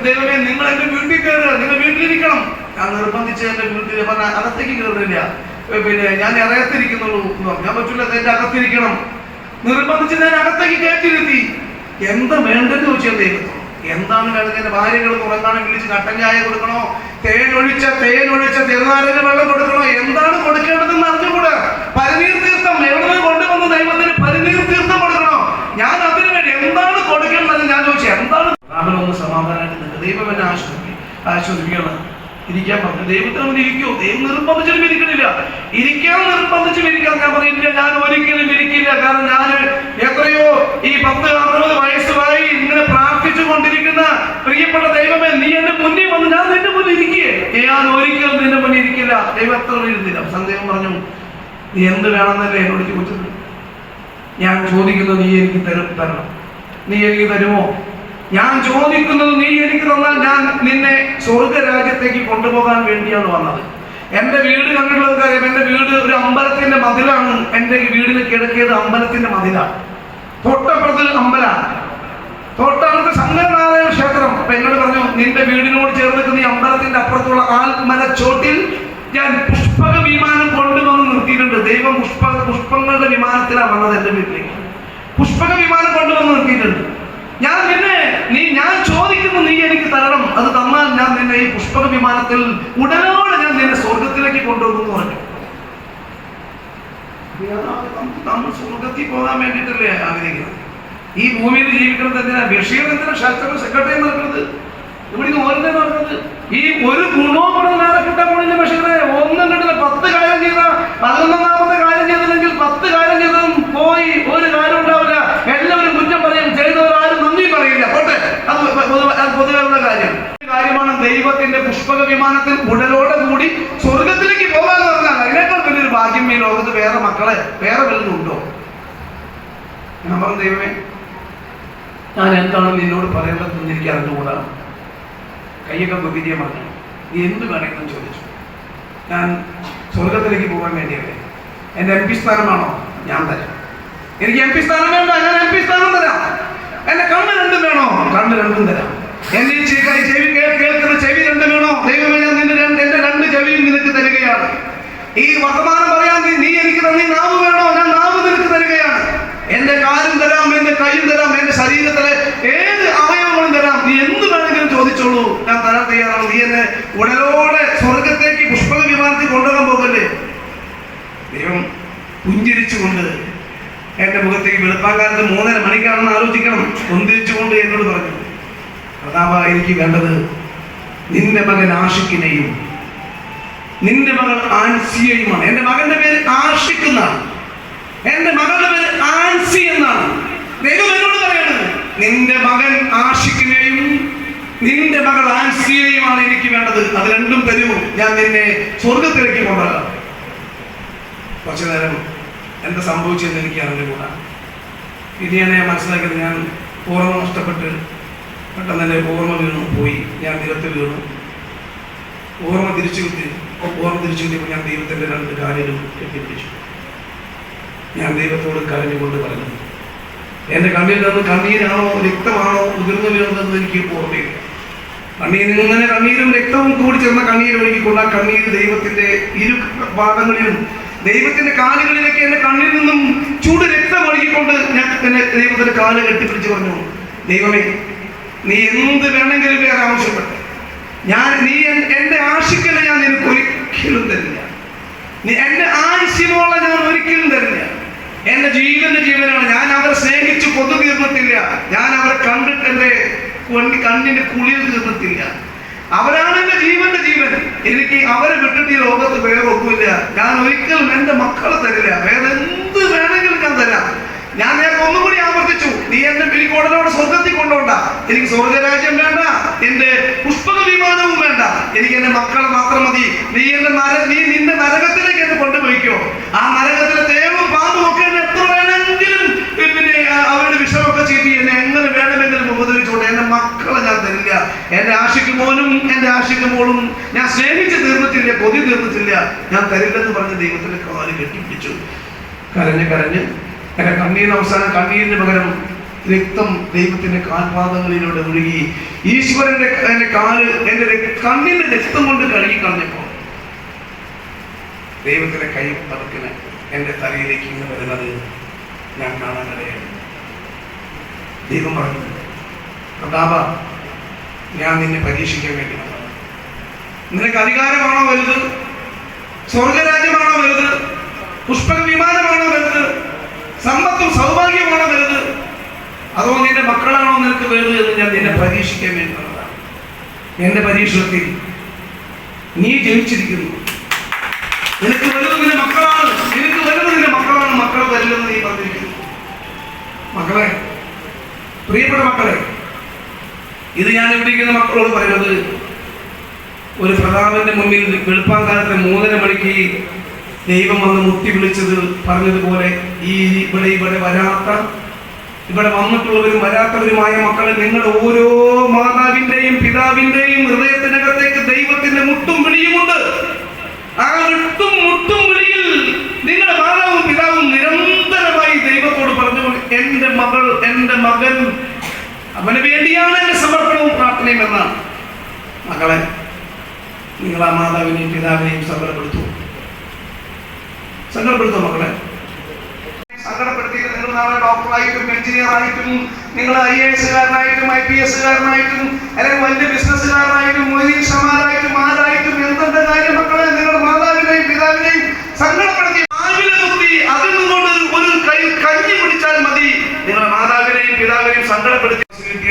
ദൈവമേ നിങ്ങൾ എന്റെ വീട്ടിൽ കയറുക, നിങ്ങൾ വീട്ടിലിരിക്കണം. ഞാൻ നിർബന്ധിച്ച് എന്റെ വീട്ടിൽ പറഞ്ഞ അകത്തേക്ക് കയറുന്നില്ല. പിന്നെ ഞാൻ ഇറയത്തിരിക്കുന്നുള്ളൂ എന്ന് പറഞ്ഞു. ഞാൻ പറ്റൂല, എന്റെ അകത്തിരിക്കണം. നിർബന്ധിച്ച് ഞാൻ അകത്തേക്ക് കയറ്റിരുത്തി. എന്താ വേണ്ടെന്ന് ചോദിച്ചാൽ ദൈവത്തോട് എന്താണ് വേണ്ടത്? എന്റെ ഭാര്യകൾ ഉറങ്ങാനും വിളിച്ച് കട്ടൻ ചായ കൊടുക്കണോ, തേനൊഴിച്ച ചെറുനാരങ്ങ വെള്ളം കൊടുക്കണോ, എന്താണ് കൊടുക്കേണ്ടതെന്ന് അറിഞ്ഞുകൂടാ. പനിനീർ തീർത്ഥം എവിടെ കൊണ്ടുവന്ന് ദൈവത്തിന് പനിനീർ തീർത്ഥം കൊടുക്കണോ? ഞാൻ അതിനു വേണ്ടി എന്താണ് കൊടുക്കേണ്ടത് ഞാൻ ചോദിച്ചു. എന്താണ് രാവിലെ സമാധാനമായിട്ട് നിൽക്കുക, ദൈവം എന്നെ ആശ്വസിപ്പിക്കണം. ഇരിക്കാൻ പറഞ്ഞു. ദൈവത്തിന് അവൻ ഇരിക്കോ? ദൈവം നിർബന്ധിച്ചിട്ടും ഇരിക്കണില്ല. ഇരിക്കാൻ നിർബന്ധിച്ചും ഇരിക്കാൻ ഞാൻ പറഞ്ഞില്ല, ഞാൻ ഒരിക്കലും ഇരിക്കില്ല. കാരണം ഞാൻ എത്രയോ ഈ 10-60 വയസ്സുമായി ഇങ്ങനെ പ്രാർത്ഥിച്ചു കൊണ്ടിരിക്കുന്ന പ്രിയപ്പെട്ട ദൈവമേ, നീ എന്റെ മുന്നിൽ വന്ന് ഞാൻ നിന്റെ മുന്നിൽ ഇരിക്കേ, ഞാൻ ഒരിക്കലും നിന്റെ മുന്നിൽ ഇരിക്കില്ല. ദൈവം എത്ര ഇരുന്നില്ല. സന്ദേഹം പറഞ്ഞു, നീ എന്ത് വേണമെന്നല്ലേ എന്നോട് ചോദിച്ചത്? ഞാൻ ചോദിക്കുന്നത് നീ എനിക്ക് തരണം. നീ എനിക്ക് തരുമോ? ഞാൻ ചോദിക്കുന്നത് നീ എനിക്ക് തന്നാൽ ഞാൻ നിന്നെ സ്വർഗരാജ്യത്തേക്ക് കൊണ്ടുപോകാൻ വേണ്ടിയാണ് വന്നത്. എന്റെ വീട് കണ്ടിട്ടുള്ളത് കാര്യം, എന്റെ വീട് ഒരു അമ്പലത്തിന്റെ മതിലാണ്. എന്റെ വീടിന് കിഴക്കിയത് അമ്പലത്തിന്റെ മതിലാണ്. തൊട്ടപ്പുറത്ത് അമ്പലമാണ്, തൊട്ടടുത്ത് ശങ്കരനാരായണ ക്ഷേത്രം. അപ്പൊ എന്നോട് പറഞ്ഞു, നിന്റെ വീടിനോട് ചേർന്ന് ഈ അമ്പലത്തിന്റെ അപ്പുറത്തുള്ള ആൽമരച്ചോട്ടിൽ ഞാൻ പുഷ്പക വിമാനം കൊണ്ടുവന്ന് നിർത്തിയിട്ടുണ്ട്. ദൈവം പുഷ്പങ്ങളുടെ വിമാനത്തിലാണ് വന്നത്. എന്റെ വീട്ടിലേക്ക് പുഷ്പക വിമാനം കൊണ്ടുവന്ന് നിർത്തിയിട്ടുണ്ട്. ഞാൻ ചോദിക്കുന്നു നീ എനിക്ക് തരണം. അത് തന്നാൽ ഞാൻ നിന്നെ ഈ പുഷ്പക വിമാനത്തിൽ ഉടനോടെ ഞാൻ നിന്നെ സ്വർഗത്തിലേക്ക് കൊണ്ടുപോകുന്നു പറഞ്ഞു. നമ്മൾ സ്വർഗത്തിൽ പോകാൻ വേണ്ടിയിട്ടല്ലേ ആഗ്രഹിക്കുന്നത്? ഈ ഭൂമിയിൽ ജീവിക്കുന്നത് എന്തിനാ? ബഷീർ എന്തിനാ സെക്രട്ടറി നടക്കുന്നത്? ഇവിടെ ഓരോന്നേ നടക്കുന്നത്. ഈ ഒരു ഗുണവും നേരെ കിട്ടാൻ പോണില്ല ബഷീറെ. ഒന്നും കിട്ടില്ല. 10 കാര്യം ചെയ്ത 11ാമത്തെ കാര്യം ചെയ്തില്ലെങ്കിൽ 10 കാര്യം ചെയ്തതും പോയി ഒരു കാര്യം ഉണ്ടാവില്ല. എല്ലാവരും കുറ്റം പറയും, ചെയ്തവരാരും നന്ദി പറയില്ല. പോട്ടെ, അത് പൊതുവെയുള്ള കാര്യമാണ്. ദൈവത്തിന്റെ പുഷ്പക വിമാനത്തിൽ ഉടലോടെ കൂടി സ്വർഗത്തിലേക്ക് പോകാന്ന് പറഞ്ഞാൽ അതിനേക്കാൾ വലിയൊരു ഭാഗ്യം ഈ ലോകത്ത് വേറെ മക്കളെ വേറെ വല്ലതും ഉണ്ടോ? ഞാൻ പറഞ്ഞു, ദൈവമേ, ഞാൻ എന്താണ് നിന്നോട് പറയേണ്ടതെന്ന് എനിക്ക് അറിഞ്ഞുകൂടാ. കയ്യൊക്കെ വിദ്യ പറഞ്ഞു, നീ എന്ത് വേണമെങ്കിലും ചോദിച്ചു. ഞാൻ സ്വർഗത്തിലേക്ക് പോകാൻ വേണ്ടിയല്ലേ. എന്റെ MP സ്ഥാനമാണോ? ഞാൻ തരാം. എനിക്ക് MP സ്ഥാനം വേണ്ട, ഞാൻ MP സ്ഥാനം തരാം. എന്റെ കണ്ണ് രണ്ടും വേണോ? കണ്ണ് രണ്ടും തരാം. എന്റെ ചെവി കേൾക്കുന്ന ചെവി രണ്ടും വേണോ? ദൈവമേ, ഞാൻ എന്റെ 2 ചെവിയും നിനക്ക് തരികയാണ്. ഈ വർത്തമാനം പറയാൻ നീ എനിക്ക് തന്നെ നാവ് വേണോ? ഞാൻ നാവ് നിനക്ക് തരികയാണ്. എന്റെ കാലും തരാം, എന്റെ കൈയും തരാം, എന്റെ ശരീരത്തിലെ ഏത് അവയവങ്ങളും തരാം. നീ എന്ത് വേണമെങ്കിലും ചോദിച്ചോളൂ, ഞാൻ തരാൻ തയ്യാറാണ്. നീ എന്നെ ഉടലോടെ സ്വർഗത്തേക്ക് പുഷ്പക വിമാനത്തിൽ കൊണ്ടുപോകാൻ പോകല്ലേ? ദൈവം പുഞ്ചിരിച്ചുകൊണ്ട് എന്റെ മുഖത്തേക്ക് വെളുപ്പാങ്കാലത്ത് 3:30 മണിക്കാണെന്ന് ആലോചിക്കണം, പുഞ്ചിരിച്ചുകൊണ്ട് എന്നോട് പറഞ്ഞു, പ്രതാപ, എനിക്ക് വേണ്ടത് നിന്റെ മകൻ ആഷിഖിനെയും നിന്റെ മകൾ ആൻസിയെയുമാണ്. എന്റെ മകന്റെ പേര് ആഷിഖ് എന്നാണ്, എന്റെ മകളുടെ പേര് ആൻസി എന്നാണ്. ദൈവം എന്നോട് പറയുന്നത്, നിന്റെ മകൻ ആഷിഖിനെയും നിന്റെ മകൾ ആൻസിയെയുമാണ് എനിക്ക് വേണ്ടത്. അത് രണ്ടും തരൂ, ഞാൻ നിന്നെ സ്വർഗത്തിലേക്ക് കൊണ്ടുവരാം. കുറച്ചു നേരം എന്താ സംഭവിച്ചതെന്ന് എനിക്ക് അറിഞ്ഞുകൂടാ. പിന്നെയാണ് ഞാൻ മനസ്സിലാക്കിയത്, ഞാൻ ഓർമ്മ നഷ്ടപ്പെട്ട് പെട്ടെന്ന് എൻ്റെ ഓർമ്മ പോയി. ഞാൻ നിലത്ത് വീണു. ഓർമ്മ തിരിച്ചു കിട്ടിയപ്പോൾ ഞാൻ ദൈവത്തിൻ്റെ 2 കാലുകളും കെട്ടിപ്പിടിച്ചു. ഞാൻ ദൈവത്തോട് കരഞ്ഞുകൊണ്ട് പറഞ്ഞു, എൻ്റെ കണ്ണിൽ നിന്ന് കണ്ണീരാണോ രക്തമാണോ ഉതിർന്നു വീഴുന്നതെന്ന് എനിക്ക് ഓർമ്മയില്ല. കണ്ണീരും രക്തവും കൂടി ചേർന്ന കണ്ണീര് ഒഴുകിക്കൊണ്ട് ആ കണ്ണീര് ദൈവത്തിന്റെ 2 പാദങ്ങളിലും ദൈവത്തിന്റെ കാലുകളിലേക്ക് എന്റെ കണ്ണിൽ നിന്നും ചൂട് രക്തം ഒഴുകിക്കൊണ്ട് ഞാൻ എന്നെ ദൈവത്തിന്റെ കാല് കെട്ടിപ്പിടിച്ച് പറഞ്ഞു, ദൈവമേ, നീ എന്ത് വേണമെങ്കിലും വേറെ ആവശ്യപ്പെട്ടു, നീ എന്റെ ആശിക്കനെ ഞാൻ നിനക്ക് ഒരിക്കലും തരില്ല. നീ എന്റെ ആവശ്യമോള ഞാൻ ഒരിക്കലും തരില്ല. എന്റെ ജീവനാണ്. ഞാൻ അവരെ സ്നേഹിച്ചു കൊതു തീർന്നിട്ടില്ല. ഞാൻ അവരെ കണ്ടിട്ട് എന്റെ കണ്ണിന്റെ കുളിർ തീർന്നിട്ടില്ല. അവരാണ് എന്റെ ജീവന്റെ ജീവൻ. എനിക്ക് അവരെ വിട്ടിട്ട് ഈ ലോകത്ത് വേറെ ഒന്നുമില്ല. ഞാൻ ഒരിക്കലും എന്റെ മക്കളെ തരില്ല. വേറെ എന്ത് വേണമെങ്കിലും ഞാൻ തരാം. ഞാൻ ഒന്നും കൂടി ആവർത്തിച്ചു, നീ എന്റെ പിരിക്കോടനോട് സ്വർഗത്തിൽ കൊണ്ടുപോണ്ട. എനിക്ക് സ്വർഗരാജ്യം വേണ്ട, എന്റെ പുഷ്പക വിമാനവും വേണ്ട. എനിക്ക് എന്റെ മക്കളെ മാത്രം മതി. നീ നിന്റെ നരകത്തിലേക്ക് എന്നെ കൊണ്ടുപോയിക്കോ. ആ നരകത്തിലെ തേവും പാമ്പും ഒക്കെ എന്നെ എത്ര വേണമെങ്കിലും അവരുടെ വിഷമൊക്കെ ചെയ്തി എന്നെ എങ്ങനെ വേണമെങ്കിലും ഉപദ്രവിച്ചോട്ടെ. എന്റെ മക്കളെ ഞാൻ തരില്ല. എന്റെ ആഷിഖ് മോനും എന്റെ ആഷിഖ് മോളും ഞാൻ സ്നേഹിച്ച് തീർന്നിട്ടില്ല, കൊതി തീർന്നിട്ടില്ല, ഞാൻ തരില്ലെന്ന് പറഞ്ഞ് ദൈവത്തിന്റെ കാല് കെട്ടിപ്പിടിച്ചു. കരഞ്ഞ് എന്റെ കണ്ണീരിന് അവസാനം കണ്ണീരിന് പകരം രക്തം ദൈവത്തിന്റെ കാൽപാദങ്ങളിലൂടെ ഒഴുകി. ഈശ്വരന്റെ എന്റെ കാല് എന്റെ കണ്ണിന്റെ രക്തം കൊണ്ട് കഴുകി കളഞ്ഞപ്പോ ദൈവത്തിന്റെ കൈ പതുക്കിന് എന്റെ തലയിലേക്ക് ഇങ്ങനെ വരുന്നത് ഞാൻ കാണാനിടയായി. ദൈവം പറഞ്ഞു, പ്രതാപ, ഞാൻ നിന്നെ പരീക്ഷിക്കാൻ വേണ്ടി വന്നതാണ്. നിനക്ക് അധികാരമാണോ വലുത്? സ്വർഗരാജ്യമാണോ വലുത്? പുഷ്പക വിമാനമാണോ വലുത്? സമ്പത്തും സൗഭാഗ്യമാണോ വലുത്? അതോ നിന്റെ മക്കളാണോ നിനക്ക് വലുത് എന്ന് ഞാൻ നിന്നെ പരീക്ഷിക്കാൻ വേണ്ടി വന്നതാണ്. എന്റെ പരീക്ഷണത്തിൽ നീ ജയിച്ചിരിക്കുന്നു. നിനക്ക് വലുത് നിന്റെ മക്കളാണ്, നിനക്ക് വലുത് നിന്റെ മക്കളാണ്, മക്കൾ വരില്ലെന്ന് നീ പറഞ്ഞിരിക്കുന്നു. മക്കളെ, പ്രിയപ്പെട്ട മക്കളെ, ഇത് ഞാൻ ഇവിടെ ഇരിക്കുന്ന മക്കളോട് പറയുന്നത്, ഒരു പ്രതാപന്റെ മുന്നിൽ വെളുപ്പാൻ കാലത്തെ 3:30 മണിക്ക് ദൈവം വന്ന് മുട്ടി വിളിച്ചത് പറഞ്ഞതുപോലെ ഈ ഇവിടെ വരാത്ത, ഇവിടെ വന്നിട്ടുള്ളവരും വരാത്തവരുമായ മക്കളെ, നിങ്ങളുടെ ഓരോ മാതാവിന്റെയും പിതാവിന്റെയും ഹൃദയത്തിനകത്തേക്ക് ദൈവത്തിന്റെ മുട്ടും വിളിയുമുണ്ട്. ആ മുട്ടും വിളിയിൽ നിങ്ങളുടെ മാതാവും പിതാവും നിരന്തരമായി ദൈവത്തോട് പറഞ്ഞു, എന്റെ മകൾ, എന്റെ മകൻ, അവന് വേണ്ടിയാണ് എന്റെ സമർപ്പണവും പ്രാർത്ഥനയും എന്നാണ്. മകളെ, നിങ്ങൾ ആ മാതാവിനെയും പിതാവിനെയും സങ്കടപ്പെടുത്തൂ മക്കളെ. സങ്കടപ്പെടുത്തിയിട്ട് നിങ്ങൾ നാളെ ഡോക്ടറായിട്ടും എഞ്ചിനീയറായിട്ടും നിങ്ങൾ IAS-കാരനായിട്ടും IPS-കാരനായിട്ടും അല്ലെങ്കിൽ വലിയ ബിസിനസ്സുകാരനായിട്ടും മൊയ്തീൻഷമാരായിട്ടും ആരായിട്ടും എന്തെന്റെ കാര്യം മക്കളെ, നിങ്ങളുടെ മാതാവിനെയും പിതാവിനെയും സങ്കടപ്പെടുത്തി അതിൽ നിന്നുകൊണ്ട് ഒരു കഞ്ഞി പിടിച്ചാൽ മതി. നിങ്ങളുടെ മാതാവിനെയും പിതാവിനെയും സങ്കടപ്പെടുത്തി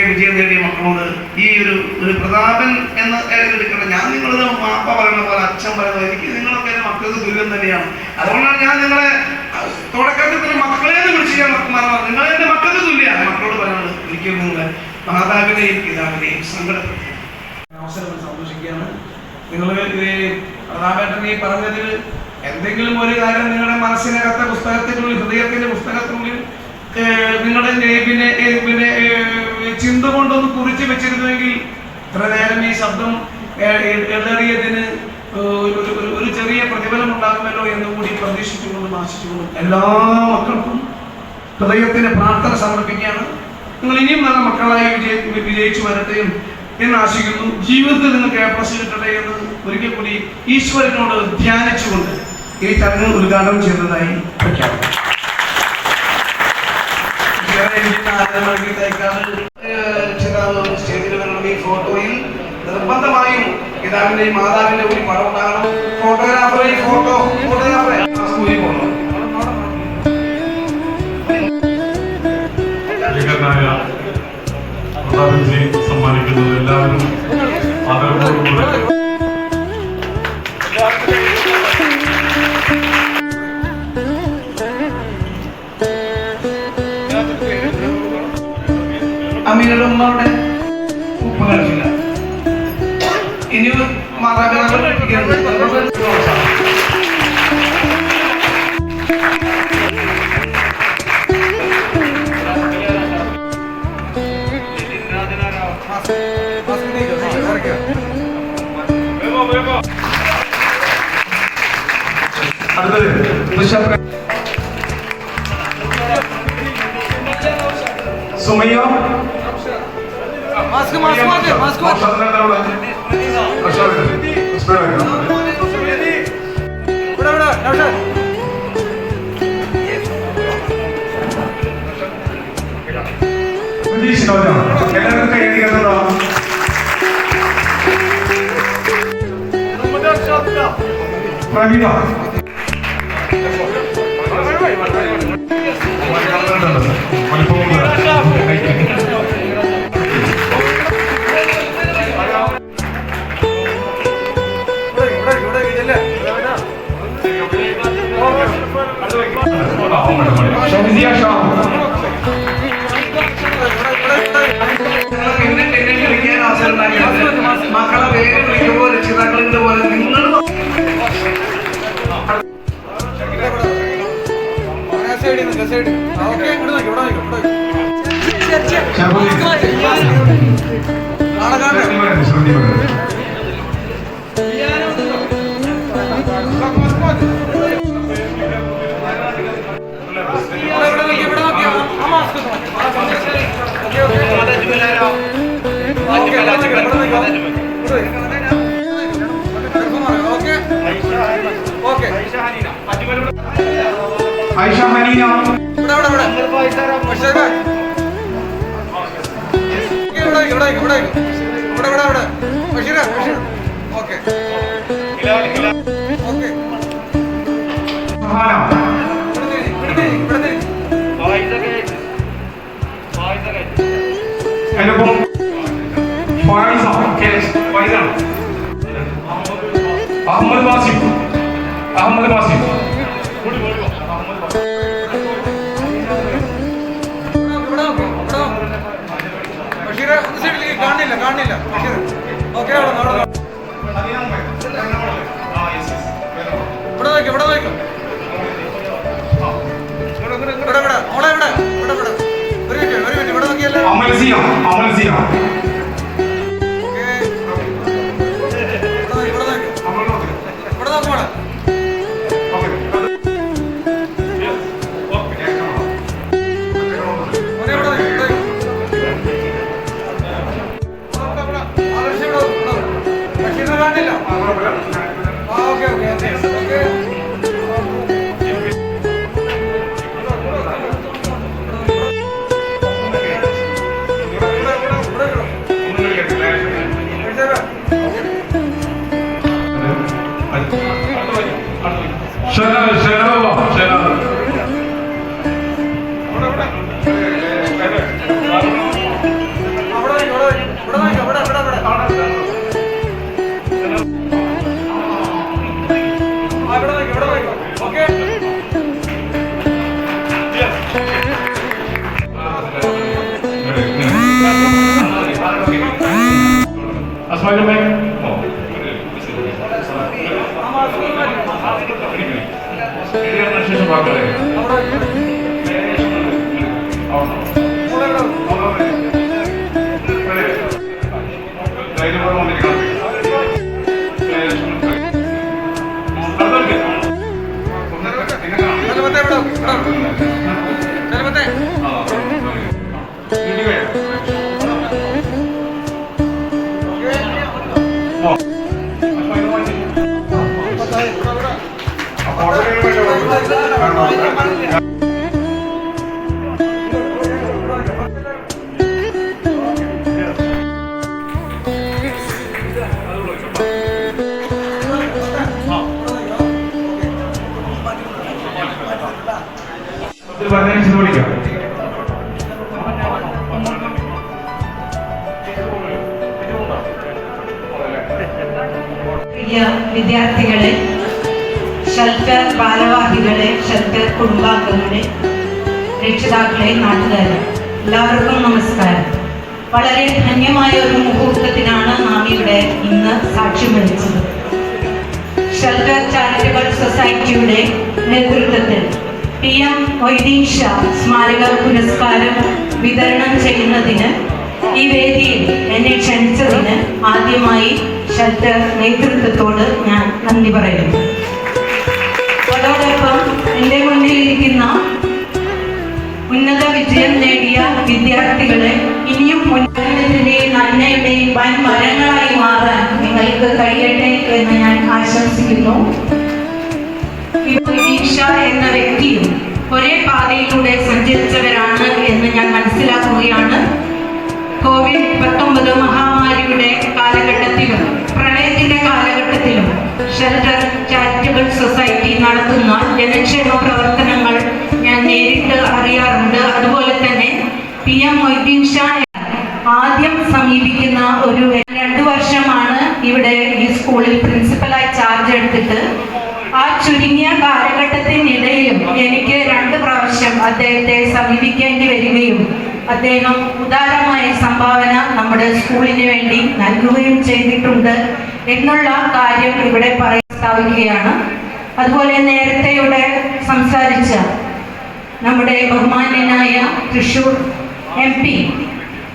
വിജയം നേടിയ മക്കളോട് ഈ ഒരു പ്രതാപൻ എന്ന് എടുക്കണം. ഞാൻ നിങ്ങളത് മാപ്പ പറയുന്ന പോലെ, അച്ഛൻ പറയുന്നത്, എനിക്ക് നിങ്ങളൊക്കെ എന്റെ മക്കൾക്ക് തുല്യം തന്നെയാണ്. അതുകൊണ്ടാണ് ഞാൻ നിങ്ങളെ തുടക്കത്തിൽ മക്കളെ വിളിച്ച് ഞാൻ നിങ്ങൾ എന്റെ മക്കൾക്ക് തുല്യമാണ്. മക്കളോട് പറയുന്നത്, ഒരിക്കലും നിങ്ങളെ മാതാവിനെയും പിതാവിനെയും സങ്കടപ്പെടുത്തി അവസരം സന്തോഷിക്കുകയാണ്. നിങ്ങൾ പ്രതാപേട്ടൻ ഈ പറഞ്ഞതിൽ എന്തെങ്കിലും ഒരു കാര്യം നിങ്ങളുടെ മനസ്സിനകത്തെ പുസ്തകത്തിനുള്ളിൽ, ഹൃദയത്തിന്റെ പുസ്തകത്തിനുള്ളിൽ നിങ്ങളുടെ പിന്നെ ചിന്ത കൊണ്ടൊന്ന് കുറിച്ച് വെച്ചിരുന്നുവെങ്കിൽ ഇത്ര നേരം ഈ ശബ്ദം ഇടറിയതിന് ഒരു ചെറിയ പ്രതിഫലം ഉണ്ടാകുമല്ലോ എന്ന് കൂടി പ്രതീക്ഷിച്ചുകൊണ്ടും ആശിച്ചുകൊണ്ടും എല്ലാ മക്കൾക്കും ഹൃദയത്തിന്റെ പ്രാർത്ഥന സമർപ്പിക്കുകയാണ്. നിങ്ങൾ ഇനിയും നല്ല മക്കളായി വിജയിച്ചു വരട്ടെ എന്ന് ആശിക്കുന്നു. ജീവിതത്തിൽ നിങ്ങൾക്ക് A+ കിട്ടട്ടെ എന്ന് ഒരിക്കൽ കൂടി ഈശ്വരനോട് ധ്യാനിച്ചുകൊണ്ട് ഈ ചടങ്ങ് ഉദ്ഘാടനം ചെയ്യുന്നതായി പ്രഖ്യാപിക്കും. സ്റ്റേജിൽ ഈ ഫോട്ടോയിൽ നിർബന്ധമായും പിതാവിന്റെയും മാതാവിന്റെയും ഒരു പടം ഉണ്ടാകണം. ഫോട്ടോഗ്രാഫറെ സ്കൂളിൽ പോകണം. സമ്മാനിക്കുന്നത് എല്ലാവരും ആദരവോടുകൂടി അമ്മയുടെ ഉമ്മയുടെ ഉപ്പ് കഴിച്ചില്ല. ഇനി മാതാപിതാക്കൾ പഠിപ്പിക്കുന്നത് സുമയ്യ എല്ലാവർക്കും കൈയടിക്കാറുണ്ടോ? പ്രവീണ മക്കളെ പേര് വിളിക്കുമ്പോൾ രക്ഷിതാക്കളിന്റെ പോലെ നിങ്ങൾ ആയിഷ ഹനീന ഇവിടെ അഹമ്മദ് വാസിം കാണില്ല ഓക്കെ അമൽസിയ വിദ്യാർത്ഥികളെ, ഷെൽട്ടർ ഭാരവാഹികളെ, ഷെൽട്ടർ കുടുംബാംഗങ്ങളെ, രക്ഷിതാക്കളെ, നാട്ടുകാരെ, എല്ലാവർക്കും നമസ്കാരം. വളരെ ധന്യമായ ഒരു മുഹൂർത്തത്തിനാണ് നാം ഇവിടെ ഇന്ന് സാക്ഷ്യം വഹിച്ചത്. ഷെൽട്ടർ ചാരിറ്റബിൾ സൊസൈറ്റിയുടെ നേതൃത്വത്തിൽ PM മൊയ്തീൻ ഷാ സ്മാരക പുരസ്കാരം വിതരണം ചെയ്യുന്നതിന് ഈ വേദിയിൽ എന്നെ ക്ഷണിച്ചതിന് ആദ്യമായി ഷെൽട്ടർ നേതൃത്വത്തോട് ഞാൻ നന്ദി പറയുന്നു. അതോടൊപ്പം എൻ്റെ മുന്നിലിരിക്കുന്ന ഉന്നത വിജയം നേടിയ വിദ്യാർത്ഥികളെ ഇനിയും ഉന്നതത്തിൻ്റെയും നന്മയുടെയും വൻ മരങ്ങളായി മാറാൻ നിങ്ങൾക്ക് കഴിയട്ടെ എന്ന് ഞാൻ ആശംസിക്കുന്നു. എന്ന വ്യക്തിയും ഒരേ പാതയിലൂടെ സഞ്ചരിച്ചവരാണ് എന്ന് ഞാൻ മനസ്സിലാക്കുകയാണ്. COVID-19 മഹാമാരിയുടെ കാലഘട്ടത്തിലും പ്രളയത്തിന്റെ കാലഘട്ടത്തിലും ഷെൽട്ടർ ചാരിറ്റബിൾ സൊസൈറ്റി നടത്തുന്ന ജനക്ഷേമ പ്രവർത്തനങ്ങൾ ഞാൻ നേരിട്ട് അറിയാറുണ്ട്. അതുപോലെ തന്നെ PM മൊയ്തീൻ ഷാ ആദ്യം സമീപിക്കുന്ന ഒരു 2 വർഷമാണ് ഇവിടെ ഈ സ്കൂളിൽ പ്രിൻസിപ്പലായി ചാർജ് എടുത്തിട്ട്. ആ ചുരുങ്ങിയ കാലഘട്ടത്തിനിടയിലും എനിക്ക് 2 പ്രാവശ്യം അദ്ദേഹത്തെ സമീപിക്കേണ്ടി വരികയും അദ്ദേഹം ഉദാരമായ സംഭാവന നമ്മുടെ സ്കൂളിന് വേണ്ടി നൽകുകയും ചെയ്തിട്ടുണ്ട് എന്നുള്ള കാര്യം ഇവിടെ പ്രസ്താവിക്കുകയാണ്. അതുപോലെ നേരത്തെ ഇവിടെ സംസാരിച്ച നമ്മുടെ ബഹുമാന്യനായ Thrissur MP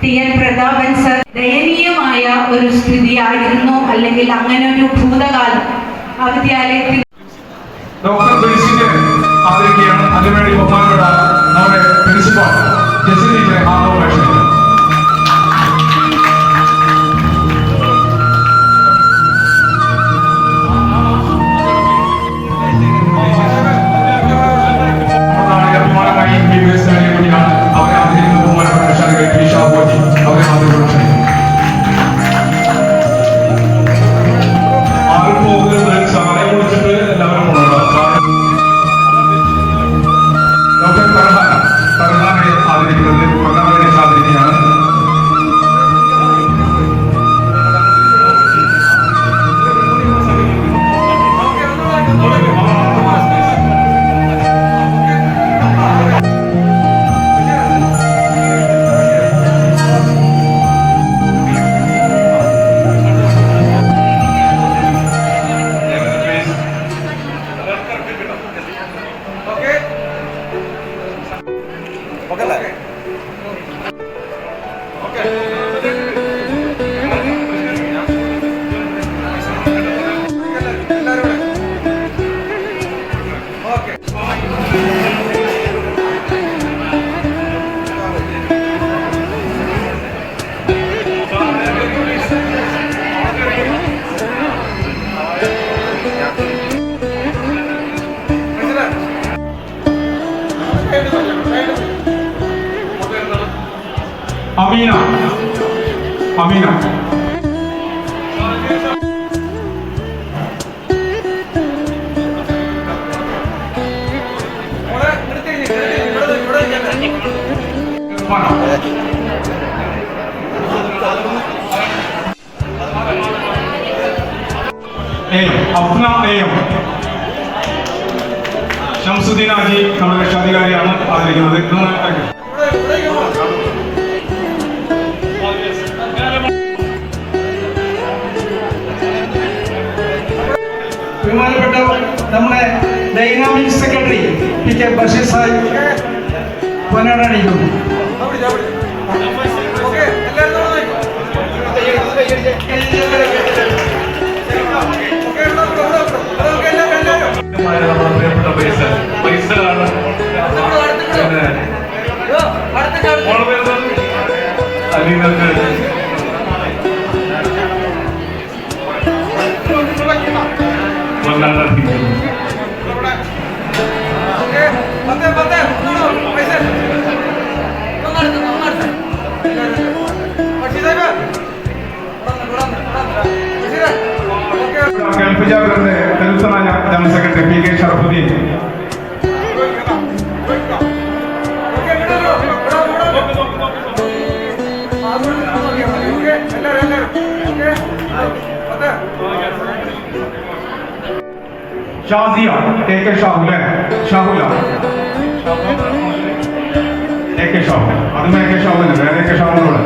TN Prathapan sir ദയനീയമായ ഒരു സ്ഥിതിയായിരുന്നു, അല്ലെങ്കിൽ അങ്ങനെ ഒരു ഭൂതകാലം ആ വിദ്യാലയത്തിൽ ഡോക്ടർ ബെൽസിനെ ആദരിക്കുകയാണ്. അതിനുവേണ്ടി ബഹുമാനപ്പെട്ട നമ്മുടെ പ്രിൻസിപ്പാൾ ജെസിനെ ആദരവ് അഭിമാനമായി അവരെ ആദരിക്കുന്ന ബഹുമാനപ്പെട്ട അവരെ ആദരവ് അമീന അമീന അഫ്ന എം ഷംസുദ്ദീൻ ഹാജി നമ്മുടെ രക്ഷാധികാരിയാണ് ആദരിക്കുന്നത്. ബഹുമാനപ്പെട്ട നമ്മുടെ dynamic secretary P K Basheer Sahib പൊന്നാടണിക്കുന്നു. നമ്മുടെ പ്രിയപ്പെട്ട പൈസലാണ് അലീനക്ക് കേൾപ്പിജാബിന്റെ കരുത്തനായ general secretary P K Sharafuddin, Shazia A K Shahul Shahul A K Shahu അതും എ കെ ഷാഹുല വേറെ എ കെ ഷാഹുനോട്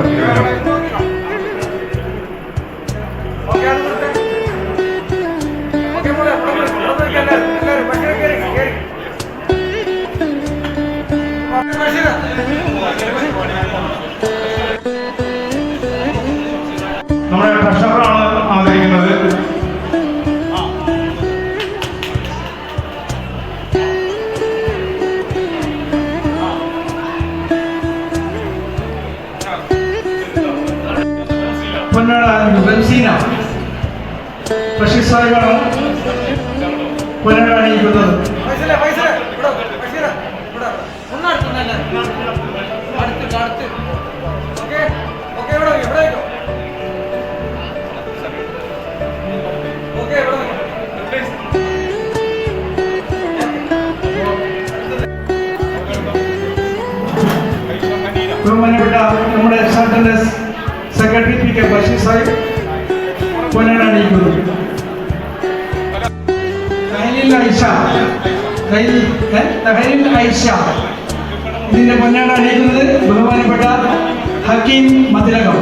നമ്മുടെ ട്രഷററാണ് ആദരിക്കുന്നത്. ബംസീന ബഷീർ സാഹിബാണ് പൊന്നാട അണിയിക്കുന്നത്. ബഹുമാനപ്പെട്ട നമ്മുടെ സംഘടന secretary P K Basheer Sahib പൊന്നാട അണിയിക്കുന്നു. ഐഷ ഇതിന്റെ പൊന്നാട അണിയിക്കുന്നത് ബഹുമാനപ്പെട്ട ഹക്കീം മതിലകം.